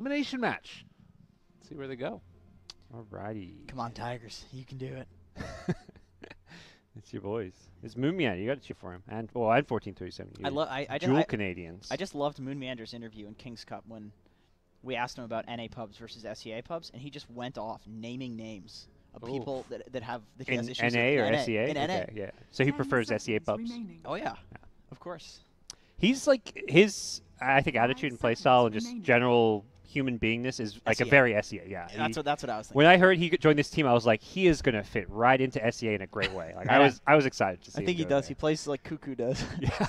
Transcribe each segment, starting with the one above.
elimination match. Let's see where they go. Alrighty. Come on, Tigers. You can do it. It's your boys. It's Moonmeander. You got to cheer for him. And 1437. Dual Canadians. I just loved Moon Meander's interview in King's Cup when we asked him about NA pubs versus SEA pubs, and he just went off naming names of people that he has issues NA with. or NA. SEA? In NA. Okay, yeah. So he prefers SEA pubs. Oh, yeah. Of course. He's like, his, I think, attitude and playstyle and just general human beingness is like SEA. a very SEA, yeah. That's what I was thinking. When I heard he joined this team, I was like, he is going to fit right into SEA in a great way. Like I was excited to see I think he him does. there. He plays like Cuckoo does. Yeah.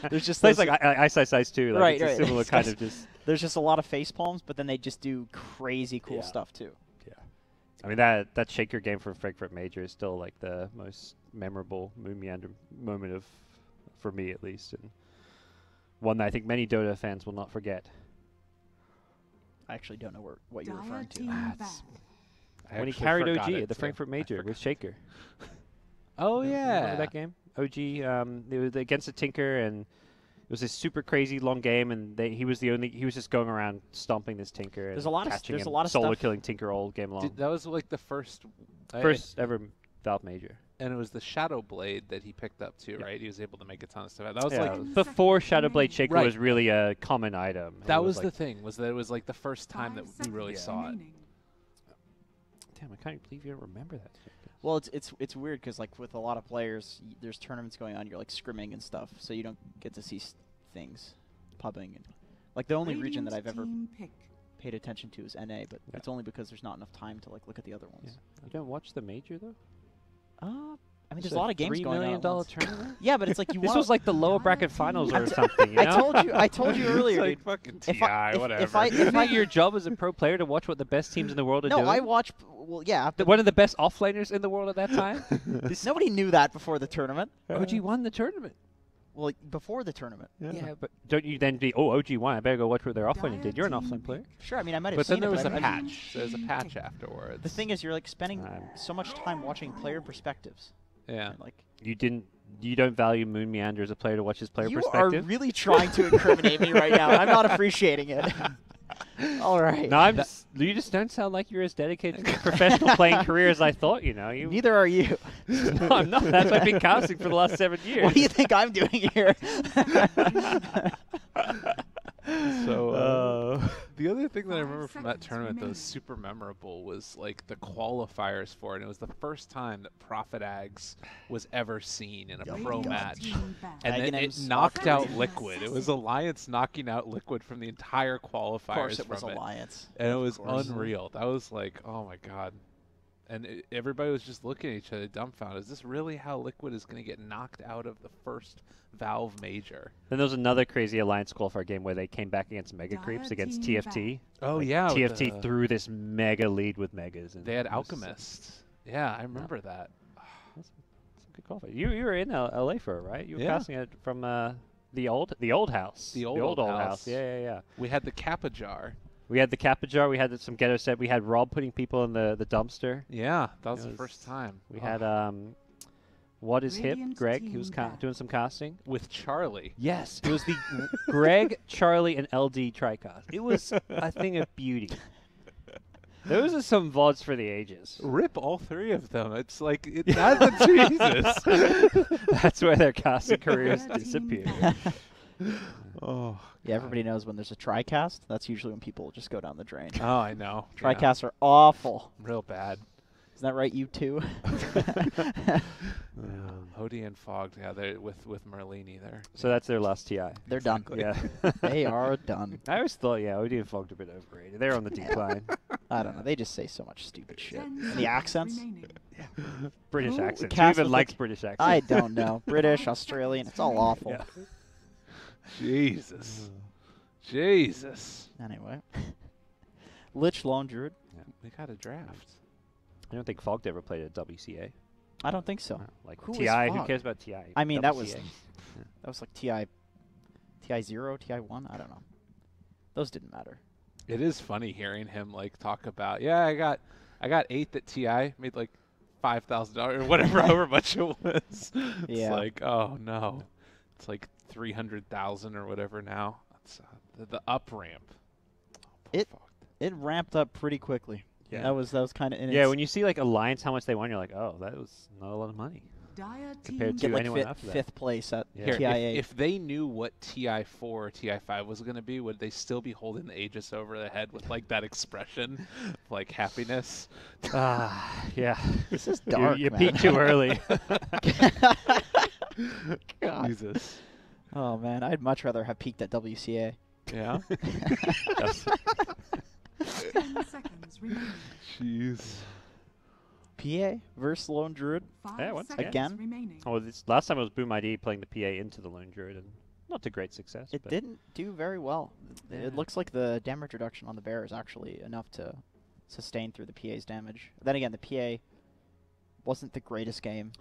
There's just plays like Ice Ice Ice too. Like right, it's a similar kind of just. There's just a lot of face palms, but then they just do crazy cool stuff too. Yeah. I mean, that Shaker game for Frankfurt Major is still like the most memorable Moon Meander moment for me at least, and one that I think many Dota fans will not forget. I actually don't know what you're referring to. When he carried OG at the Frankfurt Major with Shaker. Oh, yeah. Remember that game? OG, it was against a Tinker, and it was this super crazy long game, and he was just going around stomping this Tinker. There's a lot of solo stuff. killing Tinker all game long. That was like the first ever Valve Major. And it was the Shadow Blade that he picked up too, right? He was able to make a ton of stuff. That was like before Shadow Blade Shaker was really a common item. That was the thing, was that it was like the first time that we really saw it. Damn, I can't believe you don't remember that. Well, it's weird because like with a lot of players, there's tournaments going on. You're like scrimming and stuff, so you don't get to see things, pubbing, and like the only region that I've ever paid attention to is NA, but it's only because there's not enough time to like look at the other ones. Yeah. You don't watch the Major though? I mean, there's a lot of games going on. $3 million tournament. Yeah, but it's like this was like the lower bracket finals or something. You know? I told you earlier. It's like fucking TI, whatever. Isn't it your job as a pro player to watch what the best teams in the world are doing? No, I watch. Well, yeah. One of the best offlaners in the world at that time. Nobody knew that before the tournament. OG won the tournament. Well, before the tournament. Yeah, but don't you then be, OG won, I better go watch what their offlaner did. You're an offlane player. Sure, I mean, I might have but seen then there it, was a patch. There was a patch afterwards. The thing is, you're like spending so much time watching player perspectives. Yeah. And, like you don't value Moon Meander as a player to watch his player perspective? You are really trying to incriminate me right now. I'm not appreciating it. All right. No, you just don't sound like you're as dedicated to a professional playing career as I thought, you know. Neither are you. No, I'm not. That's why I've been casting for the last 7 years. What do you think I'm doing here? So the other thing that I remember from that tournament that was super memorable was like the qualifiers for it. And it was the first time that Prophet Ags was ever seen in a pro match. And then it knocked out Liquid. It was Alliance knocking out Liquid from the entire qualifiers. Of course it was Alliance. And it was unreal. That was like, oh my God. And everybody was just looking at each other dumbfounded. Is this really how Liquid is going to get knocked out of the first Valve Major? Then there was another crazy Alliance qualifier game where they came back against Mega Creeps against TFT. Oh, yeah. TFT threw this mega lead with Megas. And they had Alchemist. Yeah, I remember that. That's a good qualifier. You were in LA for it, right? You were casting it from the old house. The old house. Yeah. We had the Kappa Jar. We had the Kappa Jar. We had some ghetto set. We had Rob putting people in the dumpster. Yeah, that was the first time. We had What is Hip? Greg, he was doing some casting. With Charlie. Yes, it was the Greg, Charlie, and LD tricast. It was a thing of beauty. Those are some VODs for the ages. Rip all three of them. It's like, that's Jesus. That's where their casting careers disappear. Oh, yeah, everybody knows when there's a TriCast, that's usually when people just go down the drain. Oh, I know. TriCasts are awful. Real bad. Isn't that right, you too? Hody and Fogged, yeah, they're with Merlini there. So that's their last TI. They're done. Yeah. They are done. I always thought, Hody and Fogged are a bit overrated. They're on the decline. I don't know. They just say so much stupid shit. And the accents? Yeah. British accents. Who cast even with likes British accents? I don't know. British, Australian, it's all awful. Yeah. Jesus. Jesus. Anyway. Lich Lone Druid. Yeah, we got a draft. I don't think Fogged ever played at WCA. I don't think so. Like Who TI, was who cares about TI? I mean, that was WCA. that was like TI 0, TI 1. I don't know. Those didn't matter. It is funny hearing him like talk about, yeah, I got 8th at TI, made like $5,000 or whatever, however much it was. It's like, oh no, it's like 300,000 or whatever now. It's the up ramp. It ramped up pretty quickly. Yeah. That was kind of. Yeah, when you see like Alliance, how much they won, you're like, oh, that was not a lot of money compared to like anyone after that. 5th place at Here, TI8. if they knew what TI4 or TI5 was going to be, would they still be holding the Aegis over the head with like that expression, like happiness? Yeah. This is dark. You man. peaked too early. God. Jesus. Oh man, I'd much rather have peaked at WCA. Yeah. 10 seconds remaining. Jeez. PA versus Lone Druid. 5 Yeah, once seconds again. remaining. Oh, this last time it was Boom ID playing the PA into the Lone Druid, and not to great success. It but didn't do very well. Yeah. It looks like the damage reduction on the bear is actually enough to sustain through the PA's damage. Then again, the PA wasn't the greatest game.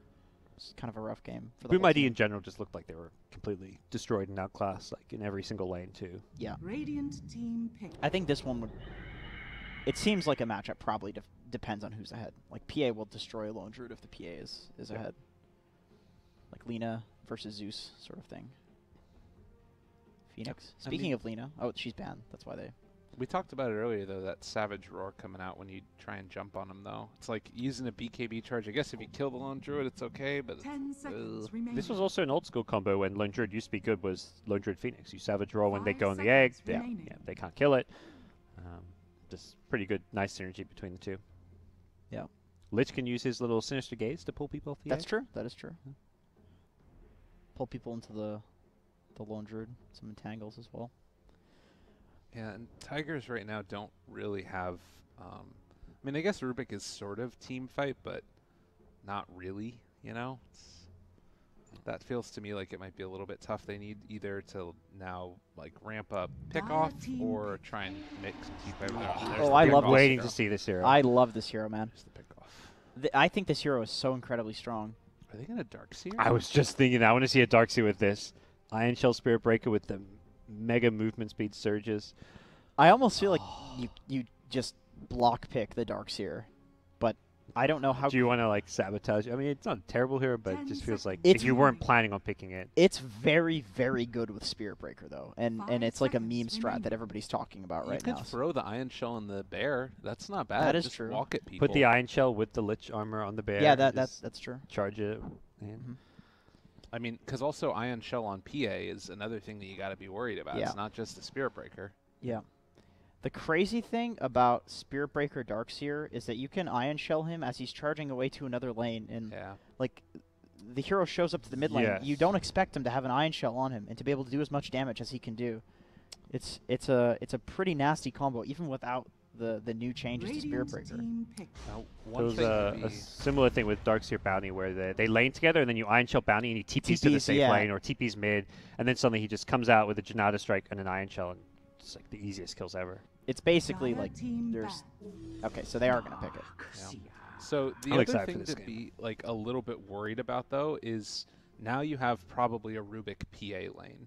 It's kind of a rough game for the Boom whole ID team. in general just looked like they were completely destroyed and outclassed, like in every single lane too. Yeah. Radiant team pick. I think this one would. It seems like a matchup probably depends on who's ahead. Like PA will destroy Lone Druid if the PA is ahead. Like Lina versus Zeus sort of thing. Phoenix. I Speaking mean- of Lina, oh she's banned. That's why they. We talked about it earlier, though, that Savage Roar coming out when you try and jump on him, though. It's like using a BKB charge. I guess if you kill the Lone Druid, it's okay, but 10 seconds ugh. remaining. This was also an old school combo when Lone Druid used to be good. Was Lone Druid Phoenix? You Savage Roll when they 5 go in the egg. seconds Yeah, remaining. yeah, they can't kill it. Just pretty good, nice synergy between the two. Yeah. Lich can use his little Sinister Gaze to pull people off the That's egg. true. That is true. Pull people into the Lone Druid. Some entangles as well. Yeah, and Tigers right now don't really have. I mean, I guess Rubik is sort of team fight, but not really. You know, that feels to me like it might be a little bit tough. They need either to now like ramp up pickoff or try and make some team fight with their own. There's Oh, the I love pickoff. Waiting to see this hero. I love this hero, man. There's the pickoff. I think this hero is so incredibly strong. Are they gonna Darkseer? I was just thinking, I want to see a Darkseer with this Iron Shell Spirit Breaker with the mega movement speed surges. I almost feel like you just block pick the Darkseer, but I don't know how. Do you want to like sabotage? I mean, it's not a terrible hero, but it 10 just feels like It's if you weren't planning on picking it. It's very, very good with Spirit Breaker though, and 5 it's like a seconds meme strat remaining. that everybody's talking about You right could now. throw the Iron Shell in the bear. That's not bad. That is Just true. Walk at people. Put the Iron Shell with the Lich armor on the bear. Yeah, and that's just true. charge it. And Mhm. I mean, because also Iron Shell on PA is another thing that you got to be worried about. Yeah. It's not just the Spirit Breaker. Yeah. The crazy thing about Spirit Breaker Darkseer is that you can Iron Shell him as he's charging away to another lane, and Yeah. like the hero shows up to the mid lane. You Yes. don't expect him to have an Iron Shell on him and to be able to do as much damage as he can do. It's a pretty nasty combo even without the new changes to Spirit Radiant Breaker. team pick. Now, There one was thing to a be- similar thing with Darkseer Bounty where they lane together and then you Iron Shell Bounty and he TPs to the TPs, safe yeah. lane or TPs mid and then suddenly he just comes out with a Janata Strike and an Iron Shell and it's like the easiest kills ever. It's basically Dire like team there's ban. okay, so they are gonna pick it. So the I'm other excited for thing this to game. be like a little bit worried about though is now you have probably a Rubik PA lane,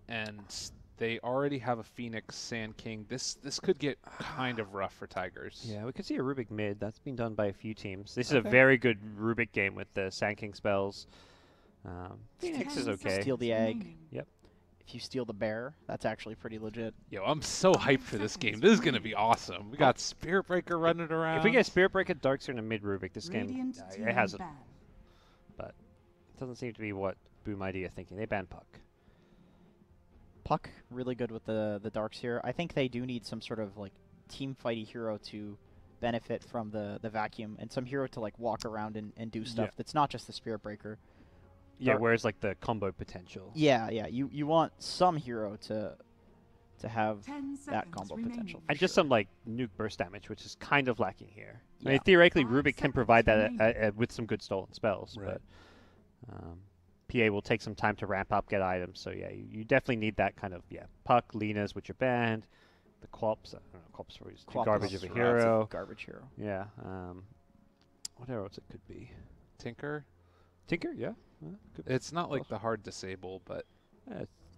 and they already have a Phoenix Sand King. This could get kind of rough for Tigers. Yeah, we could see a Rubik mid. That's been done by a few teams. This is a Okay. very good Rubik game with the Sand King spells. Phoenix 10 is okay. Steal the egg. remaining. Yep. If you steal the bear, that's actually pretty legit. Yo, I'm so hyped for this game. This is gonna be awesome. We got Spirit Breaker running around. If we get Spirit Breaker, Darkseer, and a mid Rubik, this game Radiant team it has it. ban. Doesn't seem to be what Boom ID are thinking. They ban Puck. Puck really good with the Darkseer. I think they do need some sort of like team fighty hero to benefit from the vacuum and some hero to like walk around and do stuff Yeah. that's not just the Spirit Breaker. Yeah, Dark- whereas like the combo potential. Yeah, yeah. You want some hero to have 10 that seconds combo remaining. potential. And just some like nuke burst damage, which is kind of lacking here. I mean, Yeah. theoretically, 5 Rubik can seconds provide that remaining. with some good stolen spells, Right. but PA will take some time to ramp up, get items. So yeah, you definitely need that kind of Puck, Linas, which are banned. The Quops, I don't know, Quops are just too Quap garbage is of a that's hero. garbage hero. Yeah. What else it could be? Tinker. Tinker, yeah. Could be. It's not like the hard disable, but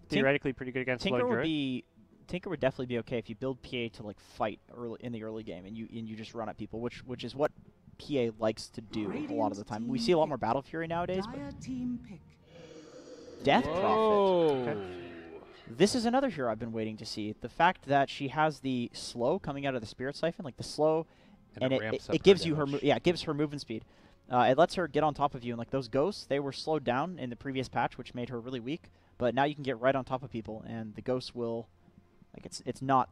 Theoretically pretty good against Tinker Lone would Druid. be Tinker would definitely be okay if you build PA to like fight early in the early game and you just run at people, which is what PA likes to do a lot of the time. We see a lot more Battle Fury nowadays, but Dire team pick. Death Prophet. Whoa. Okay. This is another hero I've been waiting to see. The fact that she has the slow coming out of the Spirit Siphon, like the slow, and it gives you her it gives her movement speed. It lets her get on top of you, and like those ghosts, they were slowed down in the previous patch, which made her really weak. But now you can get right on top of people, and the ghosts will, like it's not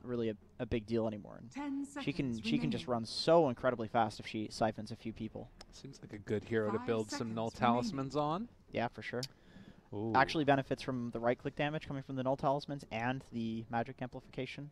really a big deal anymore. And she can just run so incredibly fast if she siphons a few people. Seems like a good hero to build some null talismans on. Yeah, for sure. Ooh. Actually benefits from the right-click damage coming from the null talismans and the magic amplification.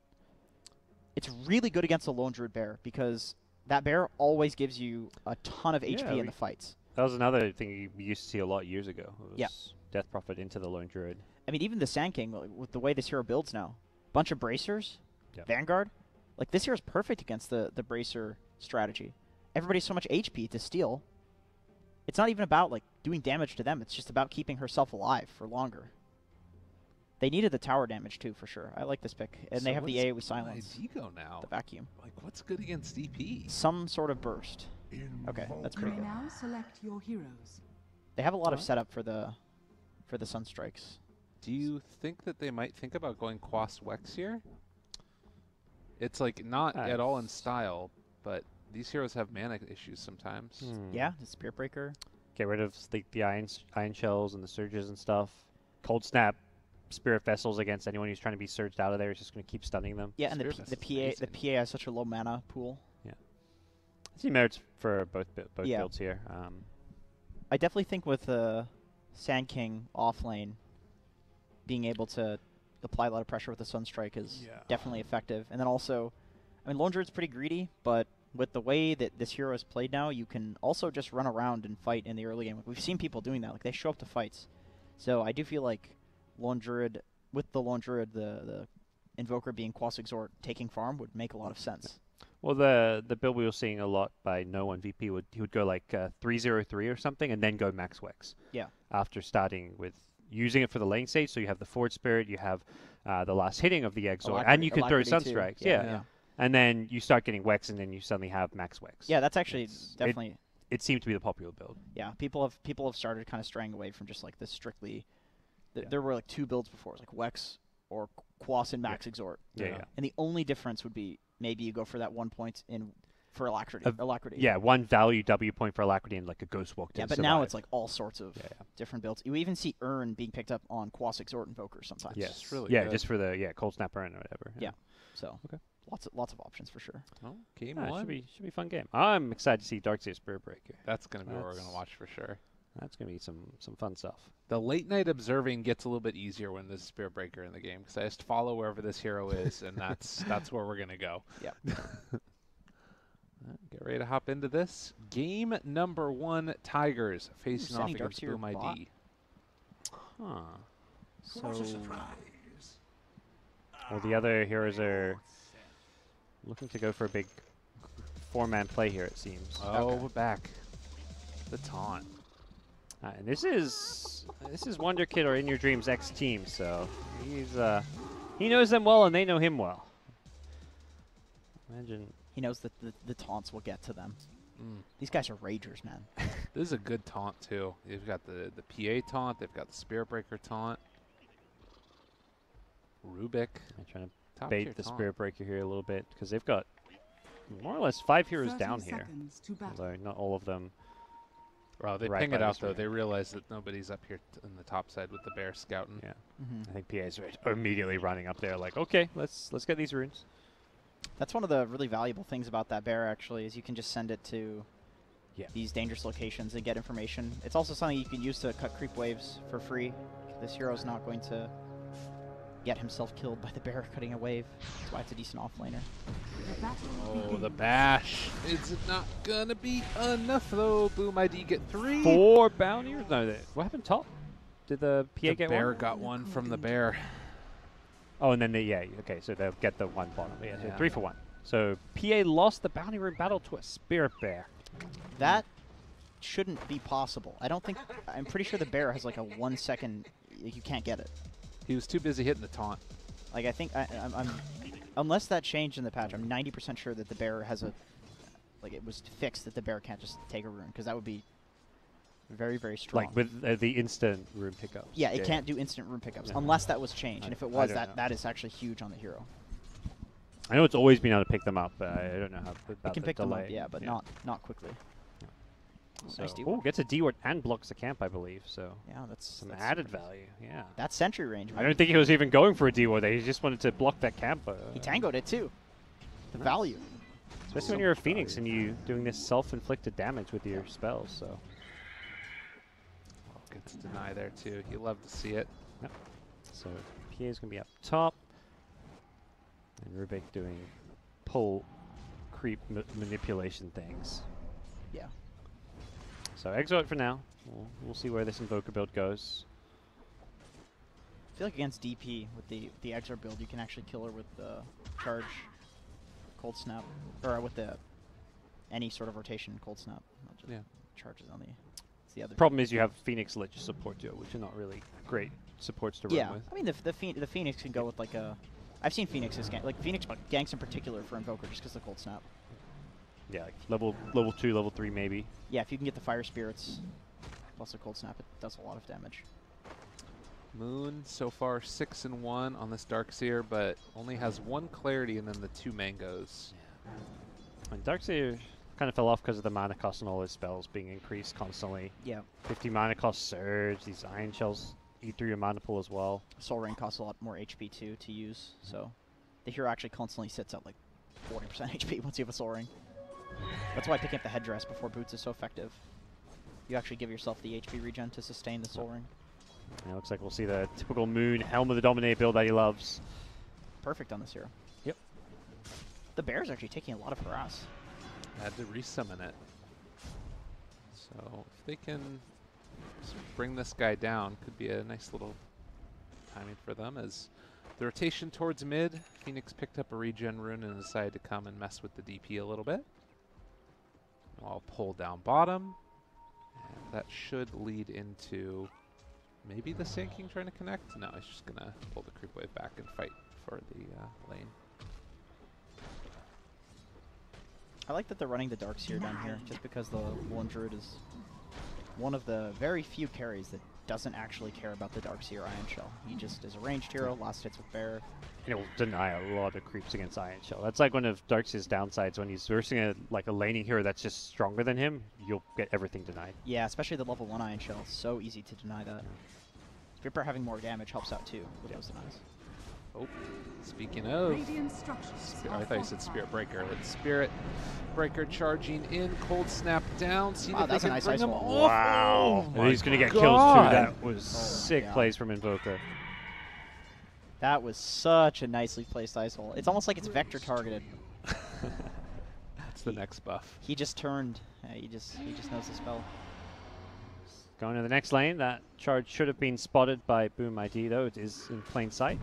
It's really good against a lone druid bear because that bear always gives you a ton of HP in the fights. That was another thing we used to see a lot years ago. Yeah. Death Prophet into the lone druid. I mean, even the Sand King, with the way this hero builds now, bunch of bracers, Vanguard, like this hero is perfect against the bracer strategy. Everybody's so much HP to steal. It's not even about like doing damage to them. It's just about keeping herself alive for longer. They needed the tower damage too, for sure. I like this pick, and they have the AoE silence. Go now. The vacuum. Like, what's good against DP? Some sort of burst. Okay, that's pretty good. Now select your heroes. They have a lot of setup for the Sunstrikes. Do you think that they might think about going Quas Wex here? It's like not at all in style, but these heroes have mana issues sometimes. Yeah, the Spirit Breaker. Get rid of the iron shells and the surges and stuff. Cold Snap, Spirit Vessels against anyone who's trying to be surged out of there is just going to keep stunning them. Yeah, and the PA has such a low mana pool. Yeah, I see merits for both builds here. I definitely think with Sand King off lane, being able to apply a lot of pressure with the Sunstrike is definitely effective. And then also, I mean, Lone Druid's pretty greedy, but with the way that this hero is played now, you can also just run around and fight in the early game. We've seen people doing that. Like, they show up to fights. So I do feel like Lone Druid, with the Lone Druid, the Invoker being Quas Exort, taking farm would make a lot of sense. Well, the build we were seeing a lot by No One VP he would go like 303 or something, and then go Max Wex. Yeah. After starting with using it for the lane stage, so you have the Forward Spirit, you have the last hitting of the Exort, and you can throw Sunstrikes. Yeah. And then you start getting Wex, and then you suddenly have Max Wex. Yeah, that's actually definitely. It seemed to be the popular build. Yeah, people have started kind of straying away from just like this strictly. There were like two builds before, like Wex or Quas and Max Exort. Yeah. And the only difference would be maybe you go for that 1 point for Alacrity. Yeah, one value W point for Alacrity and like a Ghost Walk to but survive. now it's like all sorts of different builds. You even see Urn being picked up on Quas Exort Invoker sometimes. Yes, it's really good. Just for the Cold Snap Urn or whatever. Yeah. So lots of options for sure. Oh, game one. Should be a fun game. I'm excited to see Darkseer Spirit Breaker. That's gonna be what we're gonna watch for sure. That's gonna be some fun stuff. The late night observing gets a little bit easier when there's a Spirit Breaker in the game because I just follow wherever this hero is, and that's where we're gonna go. Yeah. Get ready to hop into this. Game number 1, Tigers facing off against Boom ID. Huh. So well, the other heroes are looking to go for a big 4-man play here, it seems. Oh, we're back. The taunt. And this is Wonder Kid or In Your Dreams X team, so he knows them well and they know him well. Imagine he knows that the taunts will get to them. These guys are ragers, man. This is a good taunt too. They've got the PA taunt. They've got the Spirit Breaker taunt. Rubik. I'm trying to bait the Spirit Breaker here a little bit because they've got more or less 5 heroes down here. Although not all of them. Well, they ping it out though. They realize that nobody's up here in the top side with the bear scouting. Yeah, I think PA's immediately running up there like, okay, let's get these runes. That's one of the really valuable things about that bear, actually, is you can just send it to these dangerous locations and get information. It's also something you can use to cut creep waves for free. This hero's not going to get himself killed by the bear cutting a wave. That's why it's a decent offlaner. Oh, the bash. It's not gonna be enough though. Boom ID get 3. 4 bounties? No, what happened top? Did the PA get one? The bear got one from the bear. Oh, and then okay, so they'll get the one bottom. Yeah, so 3 for 1. So PA lost the bounty room battle to a Spirit Bear. That shouldn't be possible. I'm pretty sure the bear has like a 1 second, you can't get it. He was too busy hitting the taunt. Like, I think, I'm unless that changed in the patch, I'm 90% sure that the bear has it was fixed that the bear can't just take a rune, because that would be Very, very strong. Like with the instant rune pickups. Yeah, it can't do instant rune pickups unless that was changed. And if it was, that is actually huge on the hero. I know it's always been able to pick them up, but I don't know how It can pick them up, yeah, but not quickly. So, Nice gets a D-ward and blocks the camp, I believe. So yeah, that's some added value. Yeah, that's sentry range. I don't think he was even going for a D-ward. He just wanted to block that camp. He tangoed it too. The value, especially when you're a Phoenix and you doing this self-inflicted damage with your spells. So gets deny there too. You love to see it. Yep. So Pierre's gonna be up top, and Rubik doing pull creep manipulation things. Yeah. So Exort for now. We'll see where this Invoker build goes. I feel like against DP with the Exort build, you can actually kill her with the charge, cold snap, or with the any sort of rotation cold snap. Not just charges on the other. Problem is you have Phoenix Lich support duo, which are not really great supports to run with. I mean the Phoenix can go with like a. I've seen Phoenix's like Phoenix ganks in particular for Invoker just because the cold snap. Yeah, like level 2, level 3 maybe. Yeah, if you can get the Fire Spirits plus a cold snap, it does a lot of damage. Moon so far 6-1 on this Darkseer, but only has 1 clarity and then the 2 mangoes. And Darkseer kind of fell off because of the mana cost and all his spells being increased constantly. Yeah. 50 mana cost surge. These Iron Shells eat through your mana pool as well. Soul Ring costs a lot more HP too to use, so the hero actually constantly sits at like 40% HP once you have a Soul Ring. That's why picking up the headdress before boots is so effective. You actually give yourself the HP regen to sustain the Soul Ring. Yeah, looks like we'll see the typical Moon Helm of the Dominator build that he loves. Perfect on this hero. Yep. The bear's actually taking a lot of harass. Had to resummon it. So if they can bring this guy down, could be a nice little timing for them as the rotation towards mid. Phoenix picked up a regen rune and decided to come and mess with the DP a little bit. I'll pull down bottom. And that should lead into maybe the Sand King trying to connect. No, he's just going to pull the creep wave back and fight for the lane. I like that they're running the Darkseer down here, just because the Woolen Druid is one of the very few carries that doesn't actually care about the Darkseer Iron Shell. He just is a ranged hero, last hits with Bear. And it will deny a lot of creeps against Iron Shell. That's like one of Darkseer's downsides. When he's versing a laning hero that's just stronger than him, you'll get everything denied. Yeah, especially the level 1 Iron Shell. It's so easy to deny that. Viper having more damage helps out too with those denies. Oh, speaking of, I thought you said Spirit Breaker. It's Spirit Breaker charging in, cold snap down. See if they can nice bring him ice off. Wow, Oh, and he's going to get kills too. That was sick plays from Invoker. That was such a nicely placed ice hole. It's almost like it's vector targeted. That's the next buff. He just turned. He just knows the spell. Going to the next lane. That charge should have been spotted by Boom ID, though. It is in plain sight.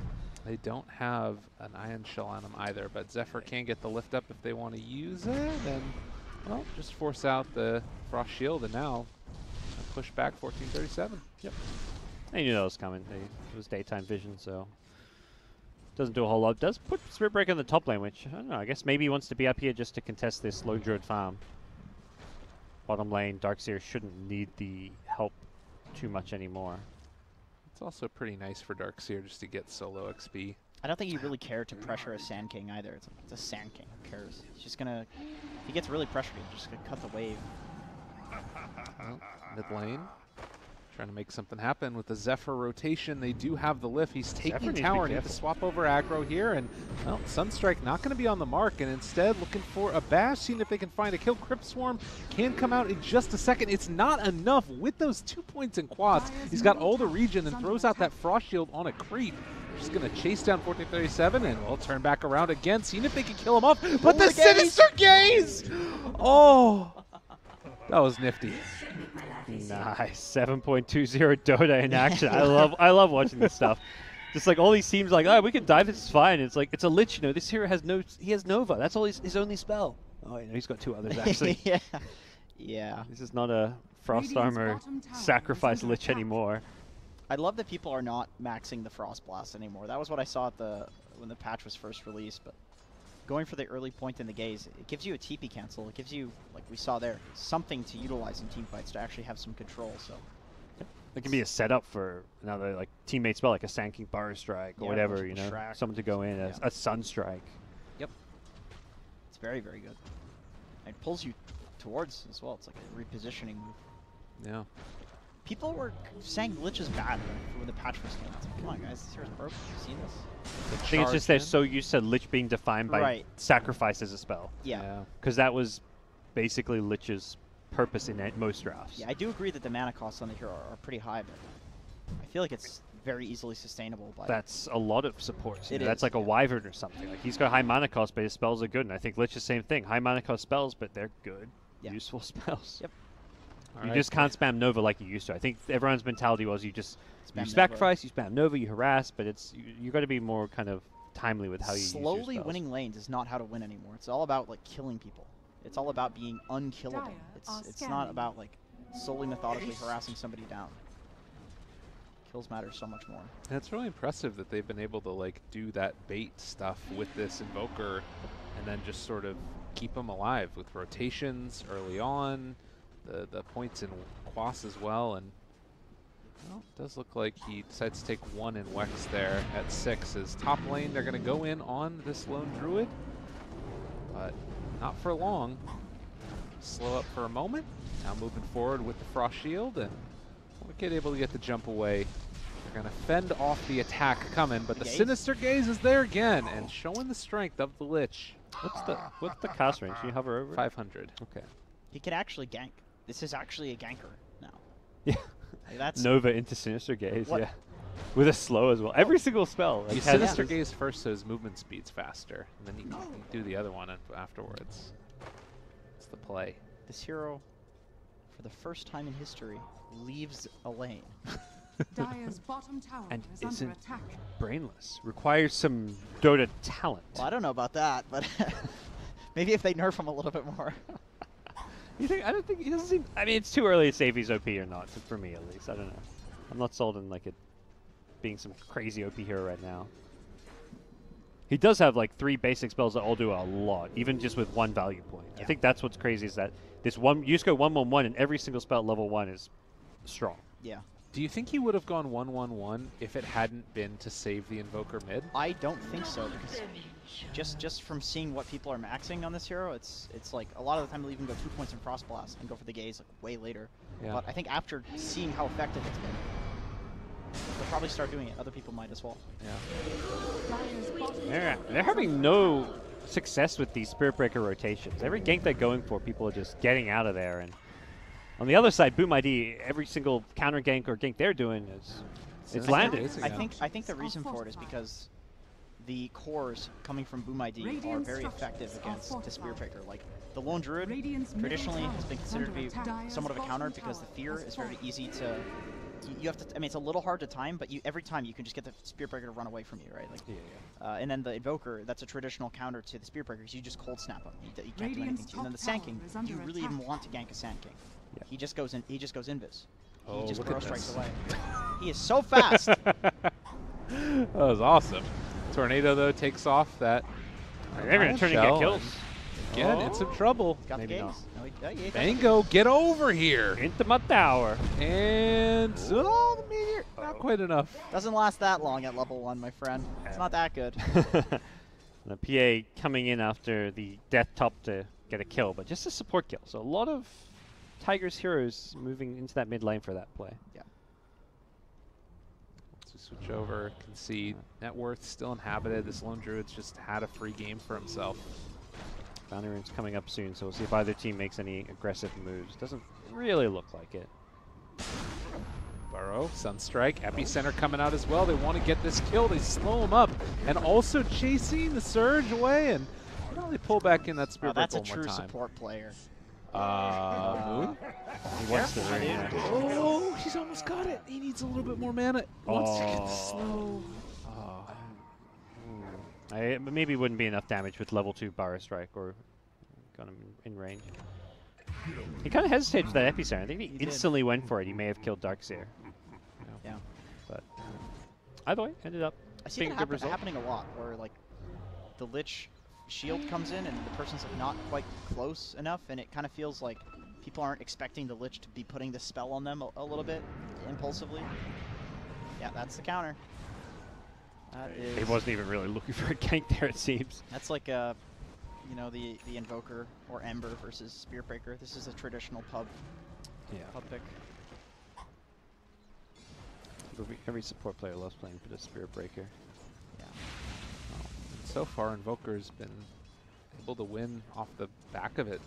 They don't have an Iron Shell on them either, but Zephyr can get the lift up if they want to use it, and well, just force out the Frost Shield, and now push back 1437. Yep. I knew that was coming. It was daytime vision, so doesn't do a whole lot. Does put Spirit Breaker in the top lane, which I don't know. I guess maybe he wants to be up here just to contest this low druid farm. Bottom lane, Darkseer shouldn't need the help too much anymore. It's also pretty nice for Darkseer just to get solo XP. I don't think he really cared to pressure a Sand King either. It's a Sand King. Who cares? He's just gonna. If he gets really pressured, he's just gonna cut the wave. Well, mid lane, trying to make something happen with the Zephyr rotation. They do have the lift. He's taking tower. Need to swap over aggro here, and well, Sunstrike not going to be on the mark, and instead looking for a bash, seeing if they can find a kill. Crypt Swarm can come out in just a second. It's not enough with those 2 points in quads. He's got all the regen and throws out that Frost Shield on a creep. Just going to chase down 1437 and we'll turn back around again, seeing if they can kill him off. But the Sinister Gaze! Oh, that was nifty. Nice, 7.20 Dota in action. I love watching this stuff. Just like all these teams, like, oh, we can dive. This is fine. It's like it's a lich. You know, this hero has he has Nova. That's all his only spell. Oh, you know, he's got 2 others actually. Yeah. This is not a Frost Armor sacrifice lich anymore. I love that people are not maxing the Frost Blast anymore. That was what I saw at when the patch was first released, but going for the early point in the gaze, it gives you a TP cancel. It gives you, like we saw there, something to utilize in team fights to actually have some control. So it can be a setup for another like teammate spell, like a Sand King Bar Strike or whatever, you know, someone to go in, a Sun Strike. Yep. It's very, very good. It pulls you towards as well. It's like a repositioning move. Yeah. People were saying Lich is bad when the patch first came out. It's like, come on, guys, this hero's broken. Have you seen this? I think it's just they're so used to Lich being defined by sacrifice as a spell. Yeah. Because that was basically Lich's purpose in most drafts. Yeah, I do agree that the mana costs on the hero are pretty high, but I feel like it's very easily sustainable. That's a lot of supports. It is, that's like a Wyvern or something. Like he's got high mana cost, but his spells are good. And I think Lich is the same thing. High mana cost spells, but they're good, useful spells. Yep. You just can't spam Nova like you used to. I think everyone's mentality was you sacrifice, you spam Nova, you harass, but it's you got to be more kind of timely with how you use your spells. Slowly winning lanes is not how to win anymore. It's all about like killing people. It's all about being unkillable. It's not about like solely methodically harassing somebody down. Kills matter so much more. And it's really impressive that they've been able to like do that bait stuff with this Invoker and then just sort of keep them alive with rotations early on. The points in Quas as well, and well, it does look like he decides to take one in Wex there at 6. His top lane, they're going to go in on this lone Druid, but not for long. Slow up for a moment. Now moving forward with the Frost Shield, and Wicked able to get the jump away. They're going to fend off the attack coming, but the Sinister Gaze is there again, and showing the strength of the Lich. What's the cast range? Can you hover over 500. Okay. He can actually gank. This is actually a ganker now. Yeah. Like that's Nova into Sinister Gaze, yeah. With a slow as well. Every single spell. You Sinister Gaze first so his movement speed's faster, and then you can do the other one afterwards. It's the play. This hero, for the first time in history, leaves a lane. Dire's bottom tower and is under attack. Brainless. Requires some Dota talent. Well, I don't know about that, but maybe if they nerf him a little bit more. You think? I don't think he doesn't seem. I mean, it's too early to say if he's OP or not. For me, at least, I don't know. I'm not sold on like it being some crazy OP hero right now. He does have like 3 basic spells that all do a lot, even just with 1 value point. Yeah. I think that's what's crazy is that this one you just go 1/1/1, and every single spell at level 1 is strong. Yeah. Do you think he would have gone 1/1/1 if it hadn't been to save the Invoker mid? I don't think so, because just from seeing what people are maxing on this hero, it's like a lot of the time they'll even go 2 points in Frost Blast and go for the Gaze like way later. Yeah. But I think after seeing how effective it's been, they'll probably start doing it. Other people might as well. Yeah. They're having no success with these Spirit Breaker rotations. Every gank they're going for, people are just getting out of there. And on the other side, Boom ID, every single counter gank or gank they're doing is it's landed. I think the reason for it is because the cores coming from Boom ID are very effective against the Spirit Breaker. Like the Lone Druid traditionally has been considered to be somewhat of a counter because the fear is very easy to. You have to. I mean, it's a little hard to time, but every time you can just get the Spirit Breaker to run away from you, right? Like, and then the Invoker, that's a traditional counter to the Spirit Breakers. You just cold snap him. You can't do anything to you. And then the Sand King, do you really even want to gank a Sand King? Yeah. He just goes in. He just goes invis. He just burrow strikes away. He is so fast. That was awesome. Tornado though takes off that. They're going to turn and get kills. Again, in some trouble. Maybe not. Mango, get over here. Into my tower. And the meteor. Not quite enough. Doesn't last that long at level 1, my friend. It's not that good. The PA coming in after the death top to get a kill, but just a support kill. So a lot of Tiger's heroes moving into that mid lane for that play. Yeah. Let's switch over. Can see net worth still inhabited. This Lone Druid's just had a free game for himself. Boundary Rune's coming up soon, so we'll see if either team makes any aggressive moves. Doesn't really look like it. Burrow, Sunstrike, Epicenter coming out as well. They want to get this kill. They slow him up. And also chasing the Surge away. And they pull back in that Spirit Breaker one more time. That's a true support player. Moon? He wants to ring it. Oh, he's almost got it. He needs a little bit more mana. Wants to get the slow. Maybe it wouldn't be enough damage with level 2 Barra Strike or got him in range. He kind of hesitated for that Epicenter. I think he instantly went for it. He may have killed Darkseer. Yeah. But either way, ended up I see it happening a lot where like the Lich shield comes in and the person's like not quite close enough, and it kind of feels like people aren't expecting the Lich to be putting the spell on them a little bit impulsively. Yeah, that's the counter. That is. He wasn't even really looking for a gank there, it seems. That's like you know, the Invoker or Ember versus Spearbreaker. This is a traditional pub pick. Every support player loves playing for the Spearbreaker. Yeah. Well, so far, Invoker's been able to win off the back of it.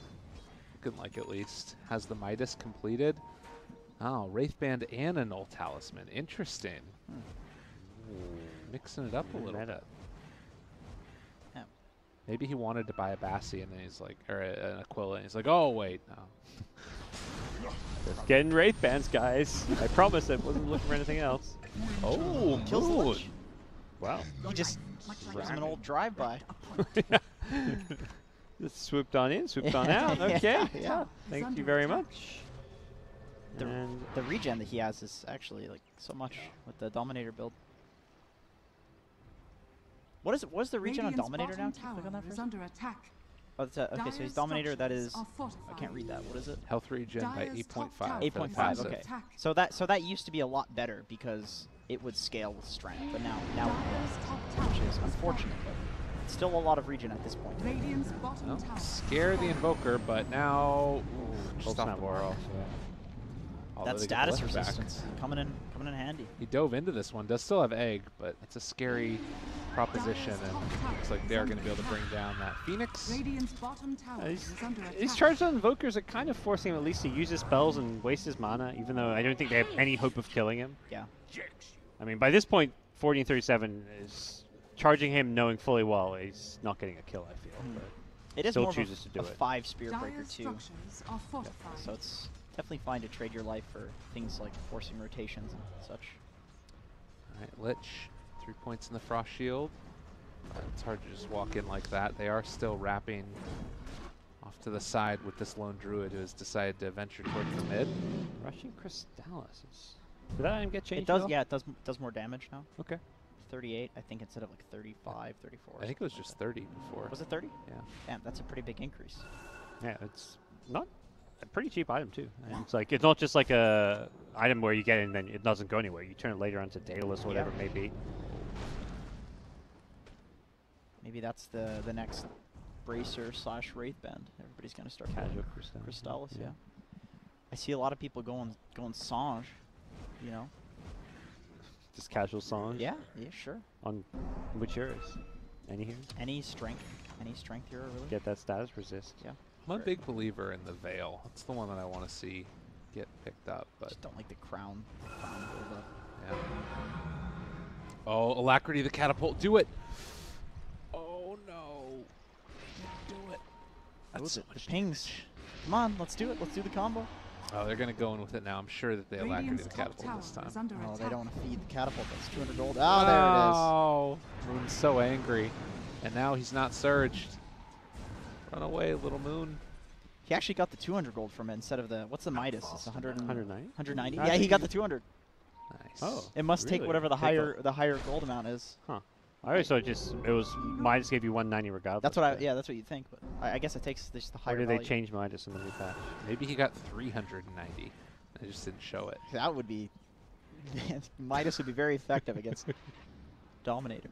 Looking like, at least. Has the Midas completed? Oh, Wraithband and a Null Talisman. Interesting. Mixing it up a little bit. Yeah. Maybe he wanted to buy a Bassi and then he's like, or an Aquila, and he's like, oh wait, no. Just getting Wraithbands, guys. I promise I wasn't looking for anything else. Oh, Kills the Moon. Lich. Wow. He just gives him an old drive-by. Just swooped on in, swooped on out. Okay. Yeah. Thank you very much. And The regen that he has is actually like so much with the Dominator build. What is it? What's the regen on Dominator now? Can you click on that is first? under attack. Oh, it's okay, so he's Dire's Dominator. That is. structures are I can't read that. What is it? Health regen by Dire's 8.5. top tower for the 8.5. passive. Okay. Attack. So that used to be a lot better because it would scale with strength, but now it Dire's won't, top tower which is is unfortunate. But it's still a lot of regen at this point. Radiant's bottom Well, tower. scare the Invoker, but now just Pulse off not the wore mark. off. Although That they get the status lift back. resistance coming in handy. He dove into this one. Does still have egg, but it's a scary proposition, and looks like they are going to be able to bring down that Phoenix. Radiant's bottom tower He's, is under attack. these charged on Invokers are kind of forcing him at least to use his spells and waste his mana, even though I don't think they have any hope of killing him. Yeah. I mean, by this point, 1437 is charging him knowing fully well he's not getting a kill, I feel. But It is Still more chooses to of do a it. 5 Spearbreaker Dire's too. structures are fortified. So it's definitely fine to trade your life for things like forcing rotations and such. All right, Lich, 3 points in the Frost Shield. It's hard to just walk in like that. They are still wrapping off to the side with this lone druid who has decided to venture towards the mid. Rushing Crystallis. Did that item get changed? It does, at all? yeah, it does more damage now. Okay. 38, I think, instead of like 35, 34. I think it was just 30 before. Was it 30? Yeah. Damn, that's a pretty big increase. Yeah, it's not a pretty cheap item too. And it's like it's not just like a item where you get it and then it doesn't go anywhere. You turn it later onto Daedalus or whatever it may be. Maybe that's the next Bracer / Wraithband. Everybody's gonna start Casual going Crystallis. Crystallis, yeah. I see a lot of people going Sange, you know. Just casual songs. Yeah, sure. On which heroes? Any heroes? Any strength hero really. Get that status resist. Yeah. I'm a Sure. big believer in the Veil. That's the one that I want to see get picked up. But Just don't like the crown build up. yeah. Oh, Alacrity the Catapult. Do it. Oh, no. Do it. That's so the much pings. damage. Come on, let's do it. Let's do the combo. Oh, they're going to go in with it now. I'm sure that they Alacrity Radiant's the top Catapult tower this time. is under Oh, attack. they don't want to feed the catapult. That's 200 gold. Oh, there it is. Oh, Moon's so angry. And now he's not surged. Run away, little Moon. He actually got the 200 gold from it instead of the, what's the Midas? It's 190? 190? Yeah, he got the 200. Nice. Oh. It must take Really? whatever the Take higher gold amount is. Huh. I always thought it was Midas gave you 190 regardless. That's what but- that's what you think, but I guess it takes just the higher Or did they value. change Midas in the new patch? Maybe he got 390. I just didn't show it. That would be Midas would be very effective against Dominator.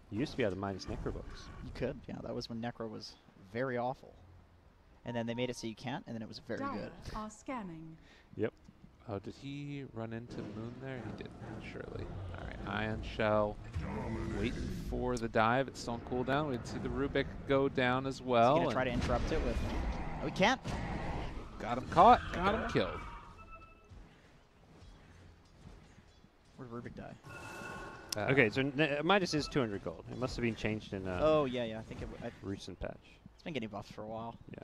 You used to be able to Midas Necrobox. You could, yeah. That was when Necro was very awful, and then they made it so you can't, and then it was very Dire good. are scanning. Yep. Oh, did he run into Moon there? He did, surely. All right, Ion Shell waiting for the dive. It's still on cooldown. We'd see the Rubik go down as well. He's gonna try to interrupt it with. Oh, we can't. Got him caught. Got him killed. Where'd Rubik die? Okay, so Midas is 200 gold. It must have been changed in a Oh yeah, I think it's recent patch. been getting buffed for a while Yeah.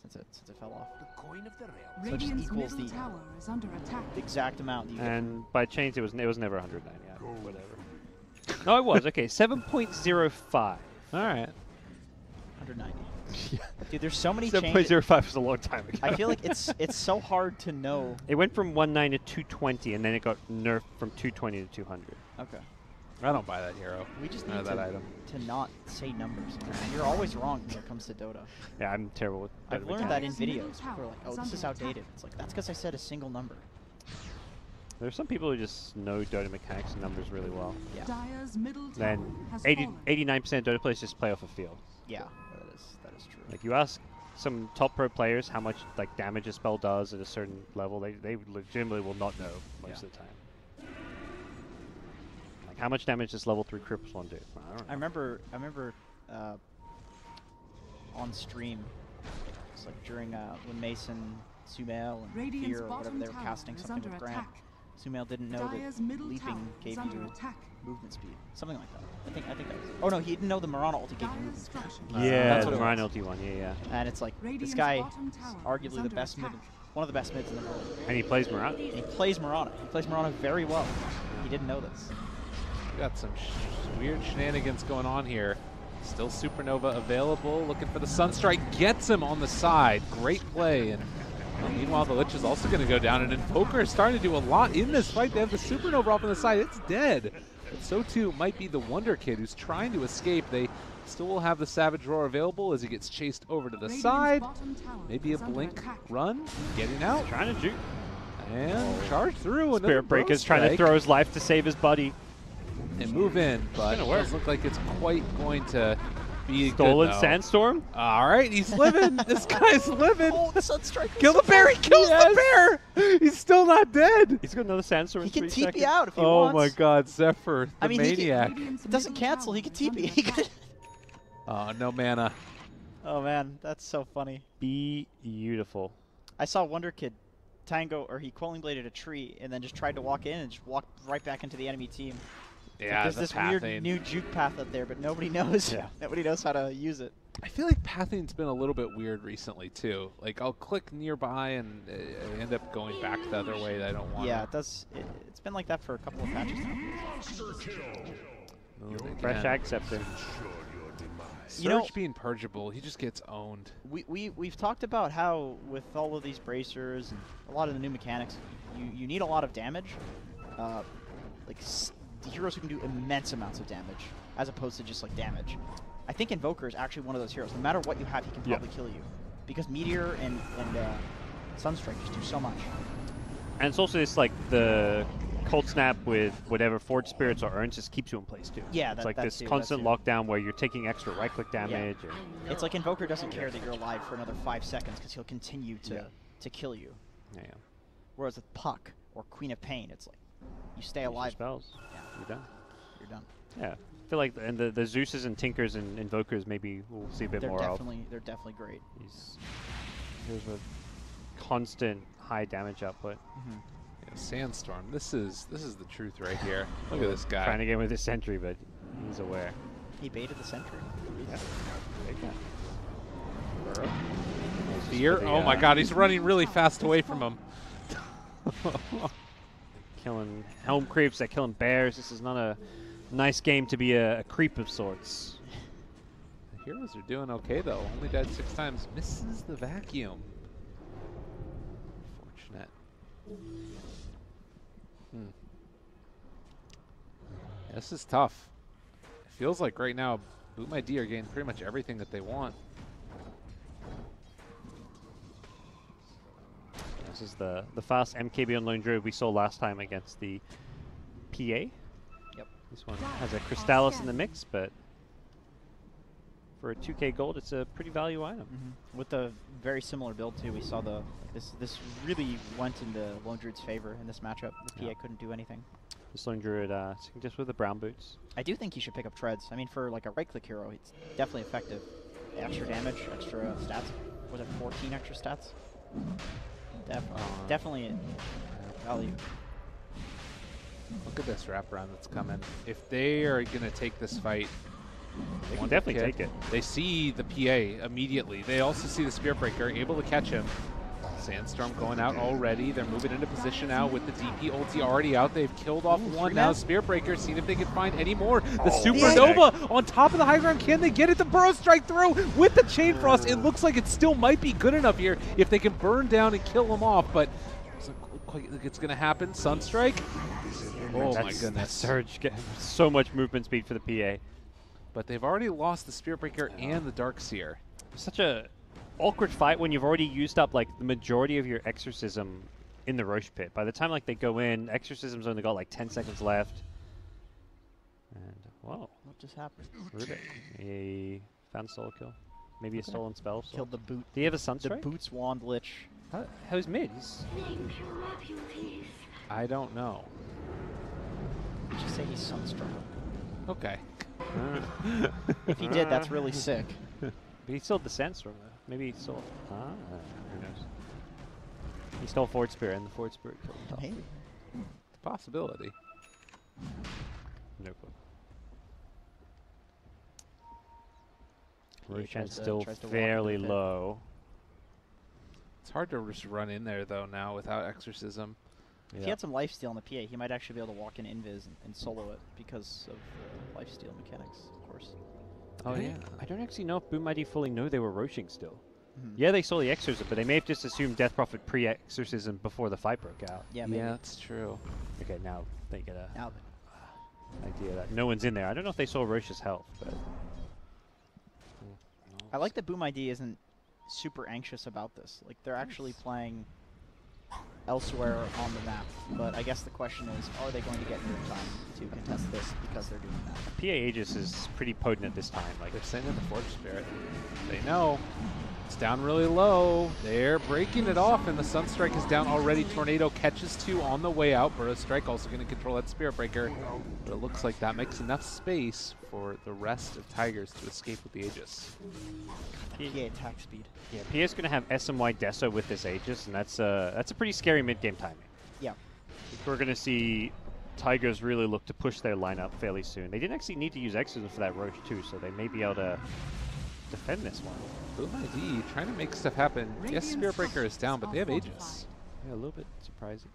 since it fell off. The coin of the realm. So it just Radiant's equals middle the- tower is under attack. The exact amount that you get. And by change, it was never 190. Yeah, whatever. No, it was. Okay, 7.05. All right. 190. Dude, there's so many changes. 7.05 was a long time ago. I feel like it's so hard to know. It went from 190 to 220, and then it got nerfed from 220 to 200. Okay. I don't buy that hero. We just None need of that item. to not say numbers. You're always wrong when it comes to Dota. Yeah, I'm terrible with I've Dota learned that in mechanics. videos. People are like, oh, this is outdated. It's like, that's because I said a single number. There's some people who just know Dota mechanics and numbers really well. Yeah. Dire's middle tower Then has 89% of Dota players just play off a field. Yeah, that is true. Like you ask some top pro players how much like damage a spell does at a certain level, they legitimately will not know most of the time. Like how much damage does level 3 Cripples one do? I don't know. I remember on stream, it's like during when Mason, Sumail, and Radiant's Fear or whatever bottom they were tower casting is something under with Grant. attack. Sumail didn't know Dire's that middle leaping tower gave is under you attack. movement speed, something like that. I think that was. Oh no, he didn't know the Mirana ulti gave you Dire's movement. structures Yeah, That's the what it Rhino was. ulti one, yeah. And it's like this Radiant's guy bottom is tower is arguably the under best mid, attack. one of the best mids in the world. And he plays Murat. And he plays Mirana. He plays Mirana very well. He didn't know this. We got some weird shenanigans going on here. Still Supernova available, looking for the Sunstrike, gets him on the side. Great play. And meanwhile, the Lich is also going to go down, and Invoker is starting to do a lot in this fight. They have the Supernova off on the side. It's dead. But so too might be the Wonder Kid, who's trying to escape. They still will have the Savage Roar available as he gets chased over to the Radiant's side. bottom tower Maybe a is under blink attack. run, getting out, Trying to juke. and charge through. Another Spirit Breaker's trying to Strike throw his life to save his buddy. and move in, but it gonna work. does look like it's quite going to be Stolen good, though. Sandstorm. All right, he's living. This guy's living. Oh, the Sunstrike! Kill the bear. He kills the bear. He's still not dead. He's got another Sandstorm He in can 3 TP seconds. out if he Oh wants. my God, Zephyr, the I mean, he can- maniac. Radiant's It doesn't middle cancel. tower He can is under TP. He attack. could- Oh, no mana. Oh man, that's so funny. Beautiful. I saw Wonder Kid Tango, or he Quelling Bladed a tree and then just tried to walk in and just walked right back into the enemy team. Yeah, There's the this pathing. weird new juke path up there, but nobody knows. Yeah. Nobody knows how to use it. I feel like pathing's been a little bit weird recently too. Like I'll click nearby and I end up going back the other way that I don't want. Yeah, it does. It's been like that for a couple of patches now. Fresh Acceptor. You know- Surge being purgeable, he just gets owned. We've talked about how with all of these bracers and a lot of the new mechanics, you need a lot of damage. Like heroes who can do immense amounts of damage, as opposed to just like damage. I think Invoker is actually one of those heroes. No matter what you have, he can probably kill you, because Meteor and Sunstrike just do so much. And it's also just like the Cold Snap with whatever Forge Spirits or Urns just keeps you in place too. Yeah, it's like that this too, that constant too. lockdown where you're taking extra right-click damage. Or It's like Invoker doesn't care that you're alive for another 5 seconds because he'll continue to kill you. yeah. Whereas with Puck or Queen of Pain, it's like you stay Use your alive, spells. Yeah. You're done. you're done. Yeah. I feel like and the Zeuses and Tinkers and Invokers maybe we'll see a bit They're more of. they're definitely great. These heroes with constant high damage output. Yeah, Sandstorm. This is the truth right here. Look at this guy. Trying to get with his sentry, but he's aware. He baited the sentry. Yeah. Big guy. Burrow. Fear. Oh my God, he's running really fast away from him. Killing helm creeps, they're killing bears. This is not a nice game to be a creep of sorts. The heroes are doing okay though. Only died 6 times. Misses the vacuum. Fortunate. Yeah, this is tough. It feels like right now, Boot My D are getting pretty much everything that they want. This is the fast MKB on Lone Druid we saw last time against the PA. Yep. This one has a Crystallis in the mix, but for a 2k gold, it's a pretty value item. With a very similar build too, we saw this really went into Lone Druid's favor in this matchup. The PA couldn't do anything. This Lone Druid, just with the brown boots. I do think he should pick up Treads. I mean, for like a right-click hero, it's definitely effective. Extra damage, extra stats. Was it 14 extra stats? Definitely value. Look at this wraparound that's coming. If they are going to take this fight, They can definitely take it. They see the PA immediately. They also see the Spirit Breaker, able to catch him. Sandstorm going out already. They're moving into position now with the DP ulti already out. They've killed off one now. Spirit Breaker, seeing if they can find any more. The Supernova on top of the high ground. Can they get it? The Burrow Strike through with the Chain Frost. It looks like it still might be good enough here if they can burn down and kill them off, but it doesn't look like it's going to happen. Sunstrike Oh my That goodness. surge, so much movement speed for the PA. But they've already lost the Spirit Breaker and the Darkseer. Such a awkward fight when you've already used up like the majority of your Exorcism in the Roche pit. By the time like they go in, Exorcism's only got like 10 seconds left. And whoa, What just happened? Rubik, he found solo kill. Maybe a stolen spell. So. Killed the boot. Do you have a Sunstrike? The Boots Wand Lich. How's mid? He's I don't know. Did you say he's Sunstruck? Okay. If he did, that's really sick. But he stole the Sandstorm though. Maybe he stole. Who knows? He stole Forward Spirit, and the Forward Spirit killed him. Maybe. It's a possibility. No clue. Yeah, he Roshan's tries to still walk into fairly the pit. low. It's hard to just run in there though now without Exorcism. If he had some lifesteal on the PA, he might actually be able to walk in Invis and solo it because of the lifesteal mechanics, of course. Oh yeah. I don't actually know if Boom ID fully know they were roaching still. Mhm. Yeah, they saw the Exorcism, but they may have just assumed Death Prophet pre-Exorcism before the fight broke out. Yeah, maybe. Yeah, that's true. Okay, now they get a Now idea that no one's in there. I don't know if they saw Roche's health, but... I like that Boom ID isn't super anxious about this. Like, they're actually playing elsewhere on the map. But I guess the question is, are they going to get near time to contest this because they're doing that? PA Aegis is pretty potent at this time. Like, They're sending the Forge Spirit. They know. It's down really low. They're breaking it off, and the Sunstrike is down already. Tornado catches two on the way out. Burrow Strike also going to control that Spirit Breaker. But it looks like that makes enough space for the rest of Tigers to escape with the Aegis. PA attack speed. yeah, PA's going to have SMY Deso with this Aegis, and that's a pretty scary mid-game timing. Yeah. We're going to see Tigers really look to push their lineup fairly soon. They didn't actually need to use Exorcism for that Roche too, so they may be able to defend this one. Boom ID trying to make stuff happen. Yes, Spirit Breaker is down, but they have Aegis. Yeah, a little bit surprising.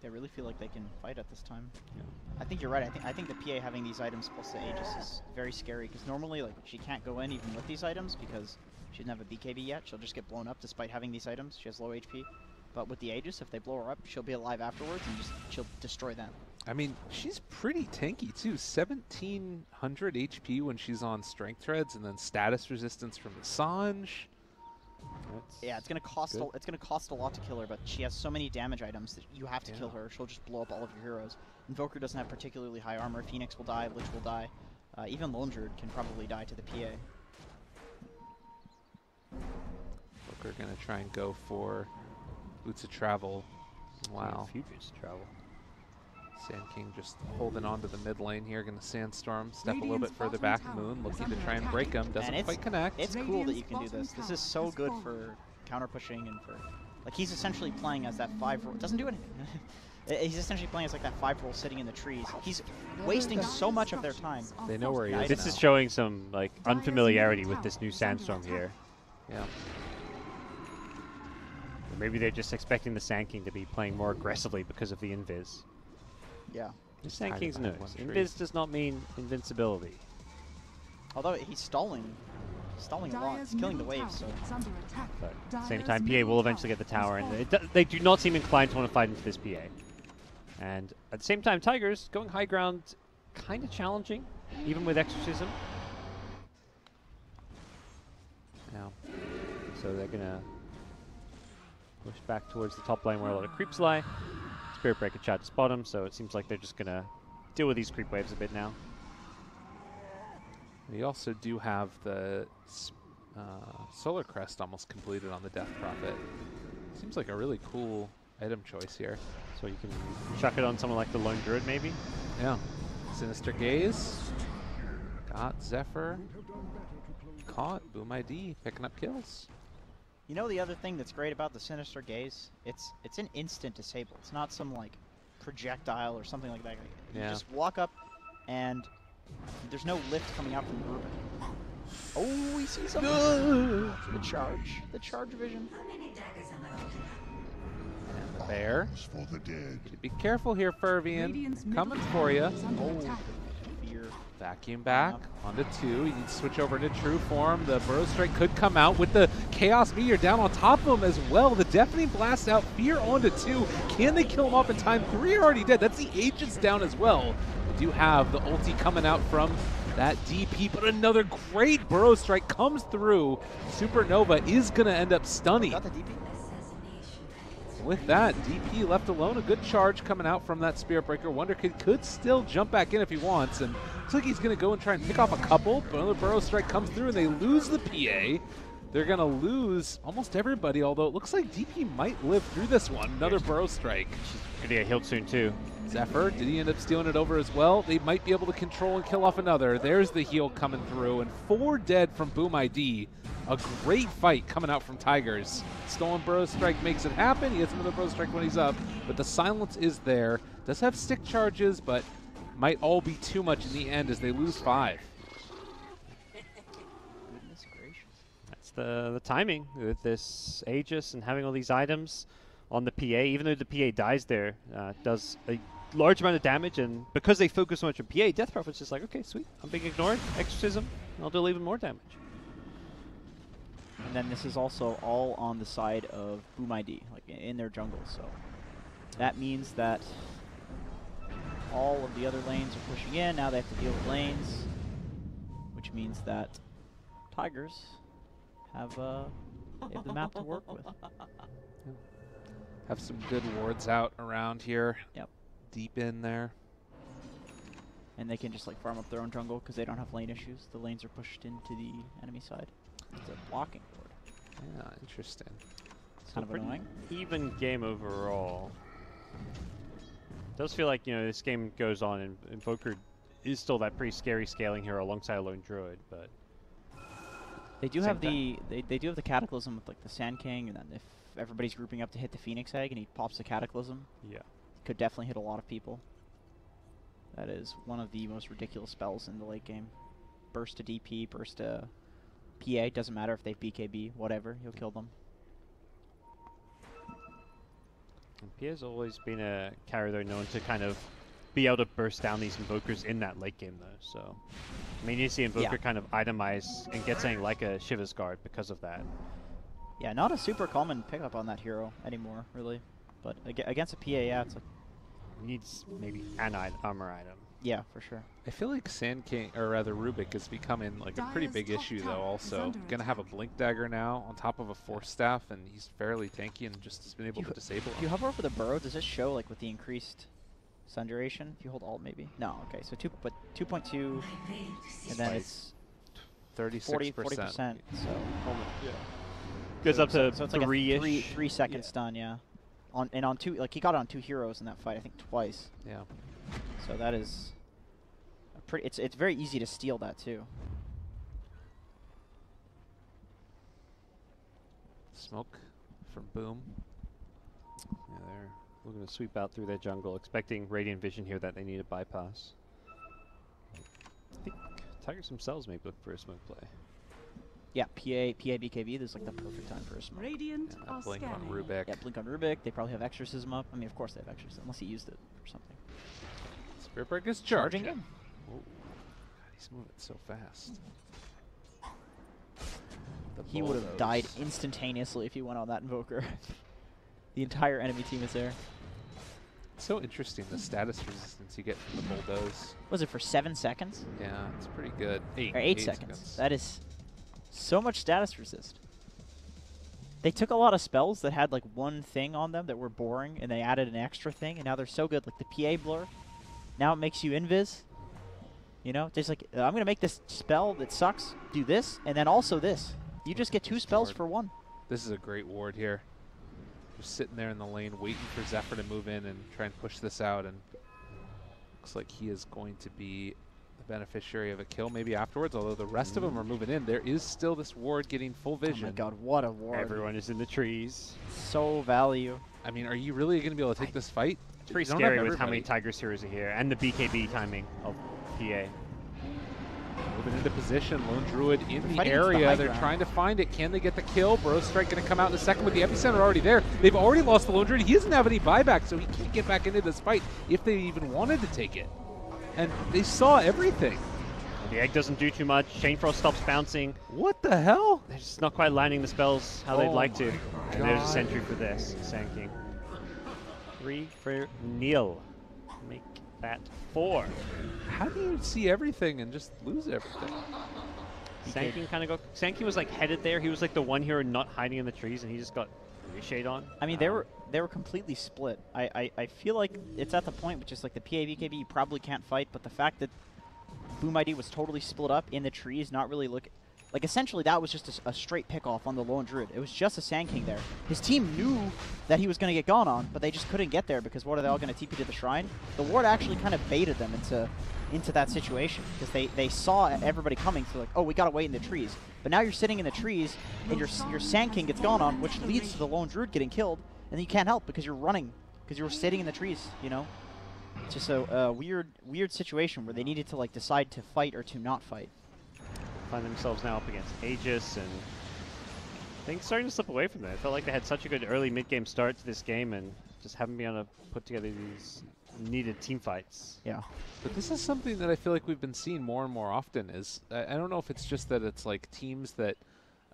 They really feel like they can fight at this time. Yeah. I think you're right. I think the PA having these items plus the Aegis is very scary because normally like she can't go in even with these items because she doesn't have a BKB yet. She'll just get blown up despite having these items. She has low HP. But with the Aegis, if they blow her up, she'll be alive afterwards and she'll destroy them. I mean, she's pretty tanky too. 1700 HP when she's on Strength Treads, and then status resistance from the Sange. Yeah, it's gonna cost it's gonna cost a lot to kill her, but she has so many damage items that you have to kill her. She'll just blow up all of your heroes. Invoker doesn't have particularly high armor. Phoenix will die. Lich will die. Even Lone Druid can probably die to the PA. Booker gonna try and go for Boots of Travel. Wow. Few boots to travel. Sand King just holding on to the mid lane here. Gonna Sandstorm, step a little bit further back. Moon looking to try and break him. Doesn't quite connect. It's cool that you can do this. This is so good for counter pushing and for, like, he's essentially playing as that 5-roll. Doesn't do anything. He's essentially playing as like that 5-roll sitting in the trees. He's wasting so much of their time. They know where he is This now. is showing some like unfamiliarity with this new Sandstorm here. Yeah. Or maybe they're just expecting the Sand King to be playing more aggressively because of the Invis. Yeah. The Sand hiding King's behind knows. one tree. Invis does not mean invincibility. Although he's stalling a lot. He's killing the waves, so. But at the same time, PA will eventually get the tower, and they do not seem inclined to want to fight into this PA. And at the same time, Tigers going high ground, kind of challenging, even with Exorcism. Now, so they're gonna push back towards the top lane where a lot of creeps lie. Spirit Breaker tried to spot him, so it seems like they're just gonna deal with these creep waves a bit now. We also do have the Solar Crest almost completed on the Death Prophet. Seems like a really cool item choice here. So you can chuck it on someone like the Lone Druid, maybe. Yeah. Sinister Gaze. Got Zephyr. Caught. Boom ID. Picking up kills. You know the other thing that's great about the Sinister Gaze? It's an instant disable. It's not some like projectile or something like that. You Yeah. just walk up and there's no lift coming out from Ruben. Oh, we see something. The charge vision. And the bear. For the dead. Be careful here, Fervian. Coming for you. Oh, fear. Vacuum back onto 2. You need to switch over into true form. The Burrow Strike could come out with the Chaos Meteor down on top of him as well. The Deafening Blast out, Fear onto 2. Can they kill him off in time? 3 are already dead. That's the Aegis down as well. We do have the ulti coming out from that DP, but another great Burrow Strike comes through. Supernova is going to end up stunning. Got the DP. With that, DP left alone. A good charge coming out from that Spirit Breaker. Wonder Kid could still jump back in if he wants, and looks like he's going to go and try and pick off a couple, but another Burrow Strike comes through, and they lose the PA. They're going to lose almost everybody, although it looks like DP might live through this one. Another Burrow Strike. She's going to get healed soon, too. Zephyr, did he end up stealing it over as well? They might be able to control and kill off another. There's the heal coming through, and 4 dead from Boom ID. A great fight coming out from Tigers. Stolen Burrow Strike makes it happen. He gets another Burrow Strike when he's up, but the silence is there. Does have stick charges, but might all be too much in the end as they lose 5. Goodness gracious. That's the timing with this Aegis and having all these items on the PA. Even though the PA dies there, does a large amount of damage, and because they focus so much on PA, Death Prophet's just like, okay, sweet, I'm being ignored. Exorcism, I'll do even more damage. And then this is also all on the side of Boom ID, like in their jungle. So that means that all of the other lanes are pushing in. Now they have to deal with lanes, which means that Tigers have they have the map to work with. Have some good wards out around here. Yep. Deep in there. And they can just like farm up their own jungle because they don't have lane issues. The lanes are pushed into the enemy side. It's a blocking board. Yeah, interesting. It's kind of annoying. Even game overall. Does feel like, you know, this game goes on and Invoker is still that pretty scary scaling hero alongside a lone druid, but they do have the they do have the Cataclysm with like the Sand King, and then if everybody's grouping up to hit the Phoenix Egg and he pops the Cataclysm, yeah, could definitely hit a lot of people. That is one of the most ridiculous spells in the late game. Burst to DP, burst to PA, doesn't matter if they have BKB, whatever, he'll kill them. And PA's always been a carrier though known to kind of be able to burst down these Invokers in that late game though, so I mean you see Invoker kind of itemize and get something like a Shiva's Guard because of that. Yeah, not a super common pickup on that hero anymore, really. But against a PA, yeah, it's like... Needs maybe an armor item. Yeah, for sure. I feel like Sand King, or rather Rubik, is becoming like a pretty big issue though also. Gonna have a Blink Dagger now on top of a Force Staff, and he's fairly tanky and just has been able to disable him. If you hover over the burrow, does it show like with the increased sun duration? If you hold Alt maybe? No, okay, so 2.2, and then it's 36%. 40%, so... Yeah. Goes up to so it's like a 3-ish. 3 second stun, yeah. On 2, like he got on 2 heroes in that fight, I think twice. Yeah. So that is a pretty. It's very easy to steal that too. Smoke from Boom. Yeah, they're looking to sweep out through their jungle, expecting Radiant Vision here that they need to bypass. I think Tigers themselves may look for a smoke play. Yeah, PA BKB, this is like the perfect time for a smoke. Radiant are Blink on scanning. Rubik. Yeah, Blink on Rubik. They probably have Exorcism up. I mean, of course they have Exorcism, unless he used it for something. Spirit Break is Charging charging. him. Oh, God, he's moving so fast. He would have died instantaneously if he went on that Invoker. The entire enemy team is there. So interesting, the status resistance you get from the Bulldoze. Was it for 7 seconds? Yeah, it's pretty good. Or 8 seconds. That is so much status resist. They took a lot of spells that had like one thing on them that were boring, and they added an extra thing, and now they're so good. Like the PA blur, now it makes you invis. You know, just like I'm gonna make this spell that sucks, do this, and then also this. You just get 2 spells for 1. This is a great ward here. Just sitting there in the lane, waiting for Zephyr to move in and try and push this out, and looks like he is going to be the beneficiary of a kill maybe afterwards, although the rest of them are moving in. There is still this ward getting full vision. Oh my god, what a ward. Everyone is in the trees. So value. I mean, are you really going to be able to take this fight? It's pretty You don't scary have with how many everybody. Tigers heroes are here, and the BKB timing of PA. Moving into position, Lone Druid in the fighting against the area. high They're ground. trying to find it. Can they get the kill? Burrow Strike going to come out in a second with the Epicenter already there. They've already lost the Lone Druid. He doesn't have any buyback, so he can't get back into this fight if they even wanted to take it. And they saw everything. The egg doesn't do too much. Chain Frost stops bouncing. What the hell? They're just not quite landing the spells how they'd like to. And there's a God. sentry for this, Sand King. 3 for Neil. Make that 4. How do you see everything and just lose everything? Sand King kind of go. Sand King was like headed there. He was like the one hero not hiding in the trees, and he just got reshade on. I mean, they were completely split. I feel like it's at the point which is like the PA/BKB you probably can't fight, but the fact that Boom ID was totally split up in the trees, not really looking. Like, essentially, that was just a straight pick-off on the Lone Druid. It was just a Sand King there. His team knew that he was going to get gone on, but they just couldn't get there because what are they all going to TP to the Shrine? The ward actually kind of baited them into that situation because they saw everybody coming, so like, oh, we got to wait in the trees. But now you're sitting in the trees, and your Sand King gets gone on, which leads to the Lone Druid getting killed, and then you can't help because you're running, because you were sitting in the trees, you know? It's just a weird situation where they needed to like decide to fight or to not fight. Find themselves now up against Aegis, and things starting to slip away from them. I felt like they had such a good early mid-game start to this game and just haven't been able to put together these needed team fights. Yeah. But this is something that I feel like we've been seeing more and more often. Is I don't know if it's just that it's like teams that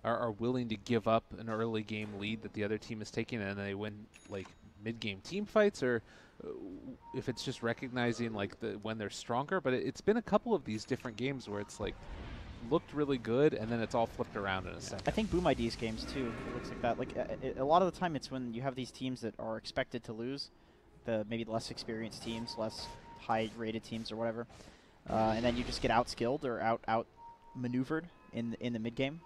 are willing to give up an early game lead that the other team is taking and they win like mid-game team fights, or if it's just recognizing like when they're stronger. But it's been a couple of these different games where it's like looked really good and then it's all flipped around in a second. I think Boom ID's games too, it looks like that. Like a lot of the time it's when you have these teams that are expected to lose, maybe the less experienced teams, less high-rated teams or whatever, and then you just get out-skilled or out maneuvered in the mid-game.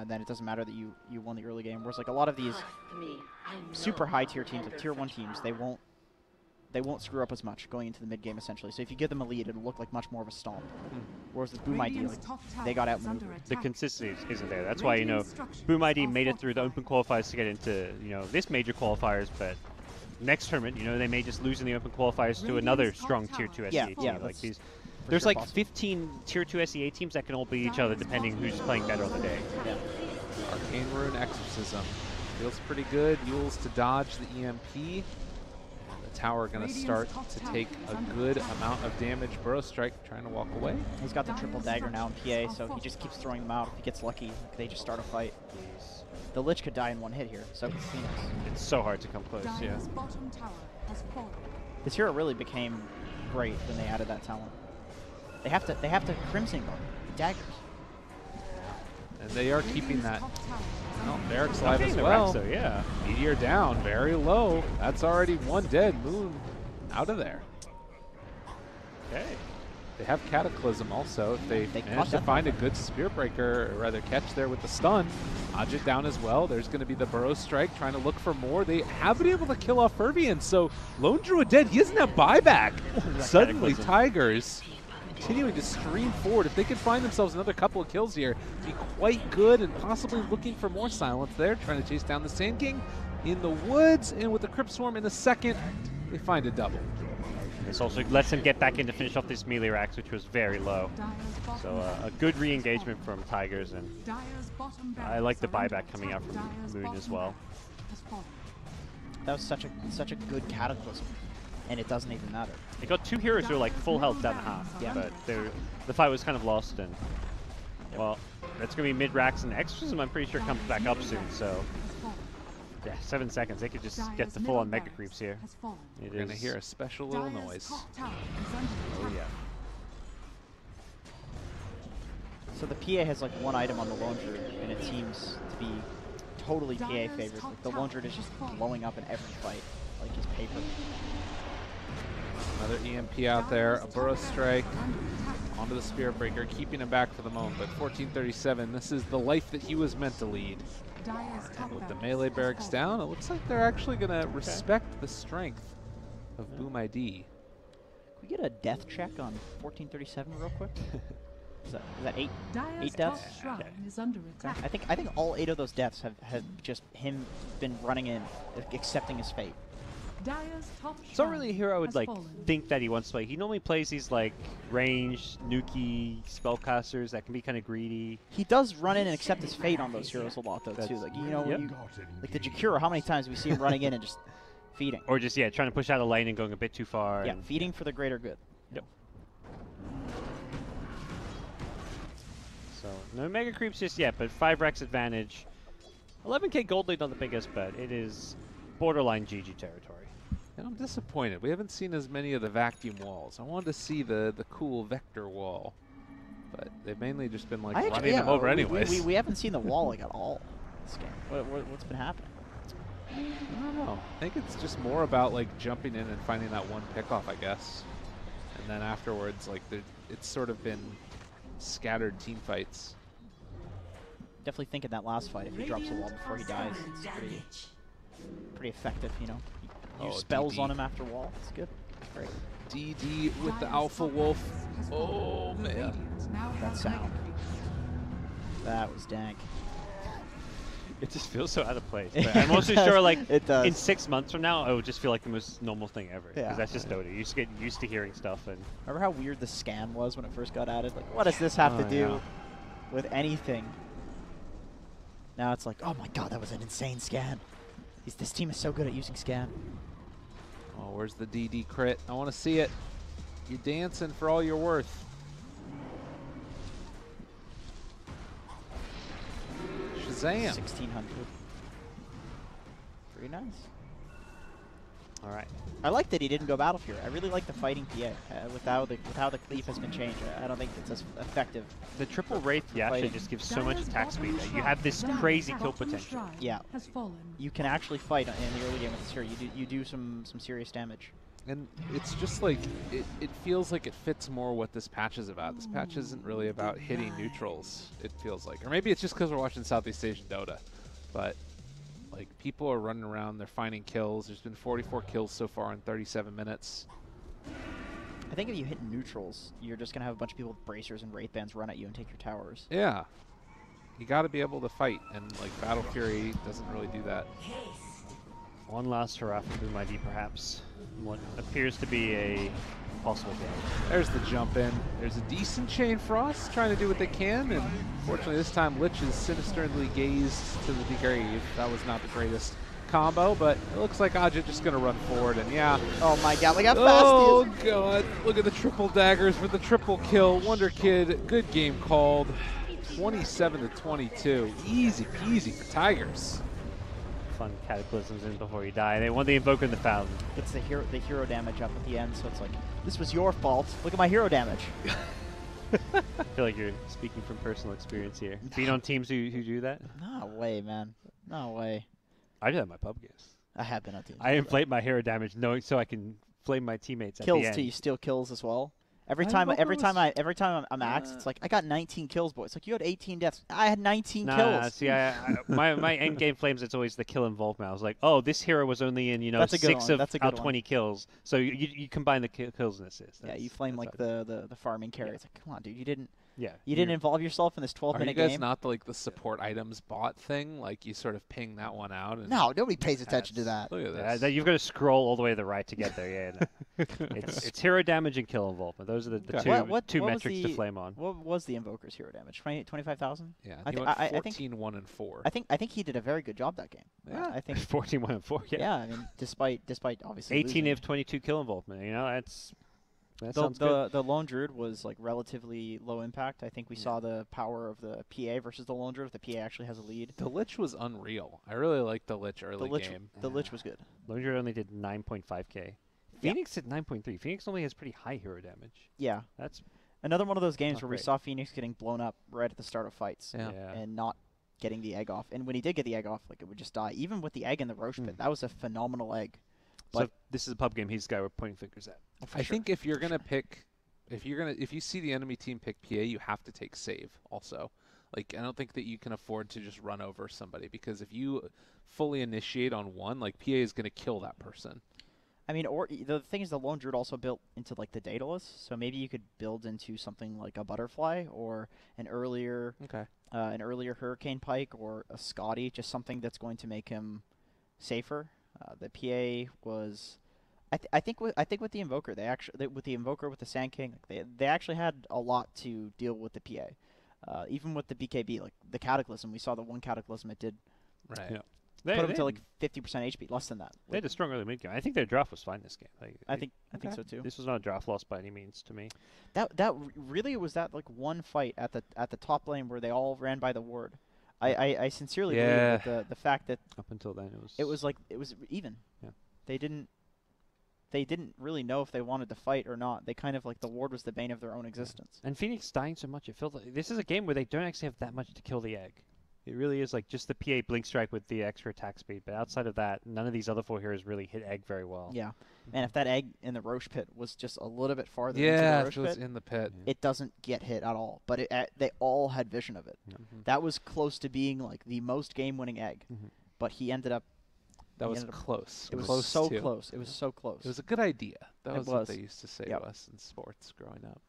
Then it doesn't matter that you won the early game. Whereas like a lot of these super high-tier teams, like tier 1 teams, they won't screw up as much going into the mid game essentially. So if you give them a lead, it'll look like much more of a stomp. Whereas with Boom ID, like, they got outmaneuvered. The consistency isn't there. That's why, you know, Boom ID made it through the open qualifiers to get into, you know, this major qualifiers, but next tournament, you know, they may just lose in the open qualifiers to another strong tier 2 SEA team. Like these, there's like 15 tier 2 SEA teams that can all beat each other depending who's playing better on the day. Yeah. Arcane Rune Exorcism feels pretty good. Yules to dodge the EMP. Tower going to start to take a good amount of damage. Burrow Strike trying to walk away. He's got the triple dagger now in PA, so he just keeps throwing them out. If he gets lucky, they just start a fight. The Lich could die in one hit here, so could Phoenix. It's so hard to come close, yeah. This hero really became great when they added that talent. They have to Crimson Guard, daggers. And they are keeping that. Oh, Barracks live as well. So yeah. Meteor down, very low. That's already one dead. Moon out of there. Okay. They have Cataclysm also. If they manage to find a good Spear Breaker, or rather catch there with the stun. Ajit down as well. There's going to be the Burrow Strike trying to look for more. They have been able to kill off Fervian, so Lone Druid dead. He doesn't have buyback. Suddenly, Tigers continuing to stream forward. If they could find themselves another couple of kills here, be quite good and possibly looking for more silence there, trying to chase down the Sand King in the woods, and with the Crypt Swarm in a second, they find a double. This also lets him get back in to finish off this melee racks, which was very low. So a good re-engagement from Tigers, and I like the buyback coming out from Moon as well. That was such a good Cataclysm, and it doesn't even matter. They got two heroes who are like full health down the half, yeah. But the fight was kind of lost, and well, that's going to be mid-racks, and Exorcism I'm pretty sure comes back up soon, so yeah, 7 seconds. They could just get the full-on Mega Creeps here. You're going to hear a special little noise. Oh yeah. So the PA has like one item on the Lone Druid, and it seems to be totally PA favored. Like, the Lone Druid is just blowing up in every fight, like his paper. Another EMP out there, a Burrow Strike onto the Spear Breaker, keeping him back for the moment. But 1437, this is the life that he was meant to lead. And with the melee barracks down, it looks like they're actually going to respect the strength of Boom ID. Can we get a death check on 1437 real quick? Is that eight deaths? Is under attack. I think all 8 of those deaths have just him been running in, accepting his fate. It's not really a hero I would like think that he wants to play. He normally plays these like ranged, nuky spellcasters that can be kind of greedy. He does run in and accept his fate on those heroes a lot though too. Like, you know, like the Jakiro, how many times do we see him running in and just feeding? Or just trying to push out a lane and going a bit too far. Yeah, feeding for the greater good. Yep. So no mega creeps just yet, but 5 Rex advantage. 11k gold lead, not the biggest, but it is borderline GG territory. And I'm disappointed. We haven't seen as many of the vacuum walls. I wanted to see the cool vector wall, but they've mainly just been like running them over anyways. We haven't seen the wall like at all this game. What's been happening? I don't know. I think it's just more about like jumping in and finding that one pickoff, I guess. And then afterwards, like it's sort of been scattered team fights. Definitely think in that last fight, if he drops the wall before he dies, it's pretty effective, you know. Use spells DD on him after wall. It's good. Great. DD with the Alpha Wolf. Oh, man. That sound. That was dank. It just feels so out of place. But I'm also sure, like, it does. in 6 months from now, it will just feel like the most normal thing ever. Yeah. Because that's just Dota. You just get used to hearing stuff. And remember how weird the scan was when it first got added? Like, what does this have to do with anything? Now it's like, oh my god, that was an insane scan. This team is so good at using scan. Oh, where's the DD crit? I want to see it. You're dancing for all you're worth. Shazam. 1600. Very nice. all right. I like that he didn't go Battle Fury. I really like the fighting PA with how the cleave has been changed. I don't think it's as effective. The triple Wraith actually just gives so much attack speed that you have this crazy kill potential. Yeah. You can actually fight in the early game with this hero. You do some serious damage. And it's just like, it feels like it fits more what this patch is about. This patch isn't really about hitting neutrals, it feels like. Or maybe it's just because we're watching Southeast Asian Dota. But like, people are running around, they're finding kills. There's been 44 kills so far in 37 minutes. I think if you hit neutrals, you're just going to have a bunch of people with bracers and Wraith Bands run at you and take your towers. Yeah. You got to be able to fight, and like Battle Fury doesn't really do that. One last hurrah for Boomid, perhaps. What appears to be a possible game. There's the jump in. There's a decent Chain Frost trying to do what they can, and fortunately this time Lich is sinisterly gazed to the grave. That was not the greatest combo, but it looks like Ajit just going to run forward, and yeah. Oh my god, look how fast he is. God, look at the triple daggers for the triple kill. Wonder Kid, good game called. 27-22. Easy peasy for Tigers. Fun cataclysms in before you die. They won the Invoker in the Fountain. It's the hero damage up at the end, so it's like, this was your fault. Look at my hero damage. I feel like you're speaking from personal experience here. Being on teams who do that? No way, man. No way. I do that in my pub games. I have been on teams. I inflate my hero damage knowing so I can flame my teammates at the end. Kills too. You steal kills as well. Every time I'm axed, it's like, I got 19 kills, boys. It's like, you had 18 deaths. I had 19 kills. See, my end game flames, it's always the kill involvement. I was like, oh, this hero was only in, 6 of our 20 kills. So you combine the kills and assists. Yeah, you flame like the farming carry. It's like, come on, dude, you didn't didn't involve yourself in this 12-minute game. Are you guys not the support items bot thing? Like, you sort of ping that one out? And no, nobody pays attention to that. Look at this. You've got to scroll all the way to the right to get there. Yeah, it's hero damage and kill involvement. Those are the two metrics to flame on. What was the Invoker's hero damage? 25,000? Yeah, I think 14, 1, and 4. I think he did a very good job that game. Yeah, I think 14, 1, and 4. Yeah. Yeah, I mean, despite obviously 18 losing. of 22 kill involvement. That sounds good. The Lone Druid was like relatively low impact. I think we saw the power of the PA versus the Lone Druid. The PA actually has a lead. The Lich was unreal. I really liked the Lich early game. The Lich was good. Lone Druid only did 9.5k. Phoenix did 9.3. Phoenix only has pretty high hero damage. Yeah. That's another one of those games where we saw Phoenix getting blown up right at the start of fights. Yeah. And not getting the egg off. And when he did get the egg off, like, it would just die. Even with the egg in the Roche pit, that was a phenomenal egg. But so this is a pub game. He's the guy we're pointing fingers at. I think if you're gonna pick. If you see the enemy team pick PA, you have to take save also. Like, I don't think that you can afford to just run over somebody, because if you fully initiate on one, like, PA is going to kill that person. I mean, or the thing is, the Lone Druid also built into like the Daedalus, so maybe you could build into something like a Butterfly or an earlier Hurricane Pike or a Scotty, just something that's going to make him safer. The PA was. I think with the Invoker, with the Sand King, they actually had a lot to deal with the PA. Even with the BKB, like the Cataclysm, we saw the one Cataclysm it did. Right. put them to like 50% HP, less than that. They had a strong early mid game. I think their draft was fine this game. I think so too. This was not a draft loss by any means to me. That really was that like one fight at the top lane where they all ran by the ward. I sincerely believe that the fact that up until then it was even. Yeah. They didn't really know if they wanted to fight or not. They kind of like the ward was the bane of their own existence. And Phoenix dying so much, it feels like this is a game where they don't actually have that much to kill the egg. It really is like just the PA blink strike with the extra attack speed. But outside of that, none of these other 4 heroes really hit egg very well. Yeah. And if that egg in the Roche pit was just a little bit farther into yeah, the Roche if it was pit, in the pit, it doesn't get hit at all. But they all had vision of it. That was close to being like the most game-winning egg. But he ended up. That was close. It was close so too. close. It was so close. It was a good idea. That It was what they used to say to us in sports growing up.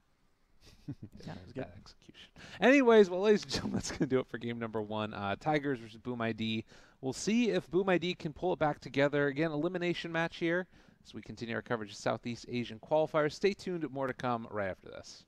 Yeah, it was good. Bad execution. Anyways, well, ladies and gentlemen, that's going to do it for game number 1. Tigers versus Boom ID. We'll see if Boom ID can pull it back together. Again, elimination match here as we continue our coverage of Southeast Asian qualifiers. Stay tuned. More to come right after this.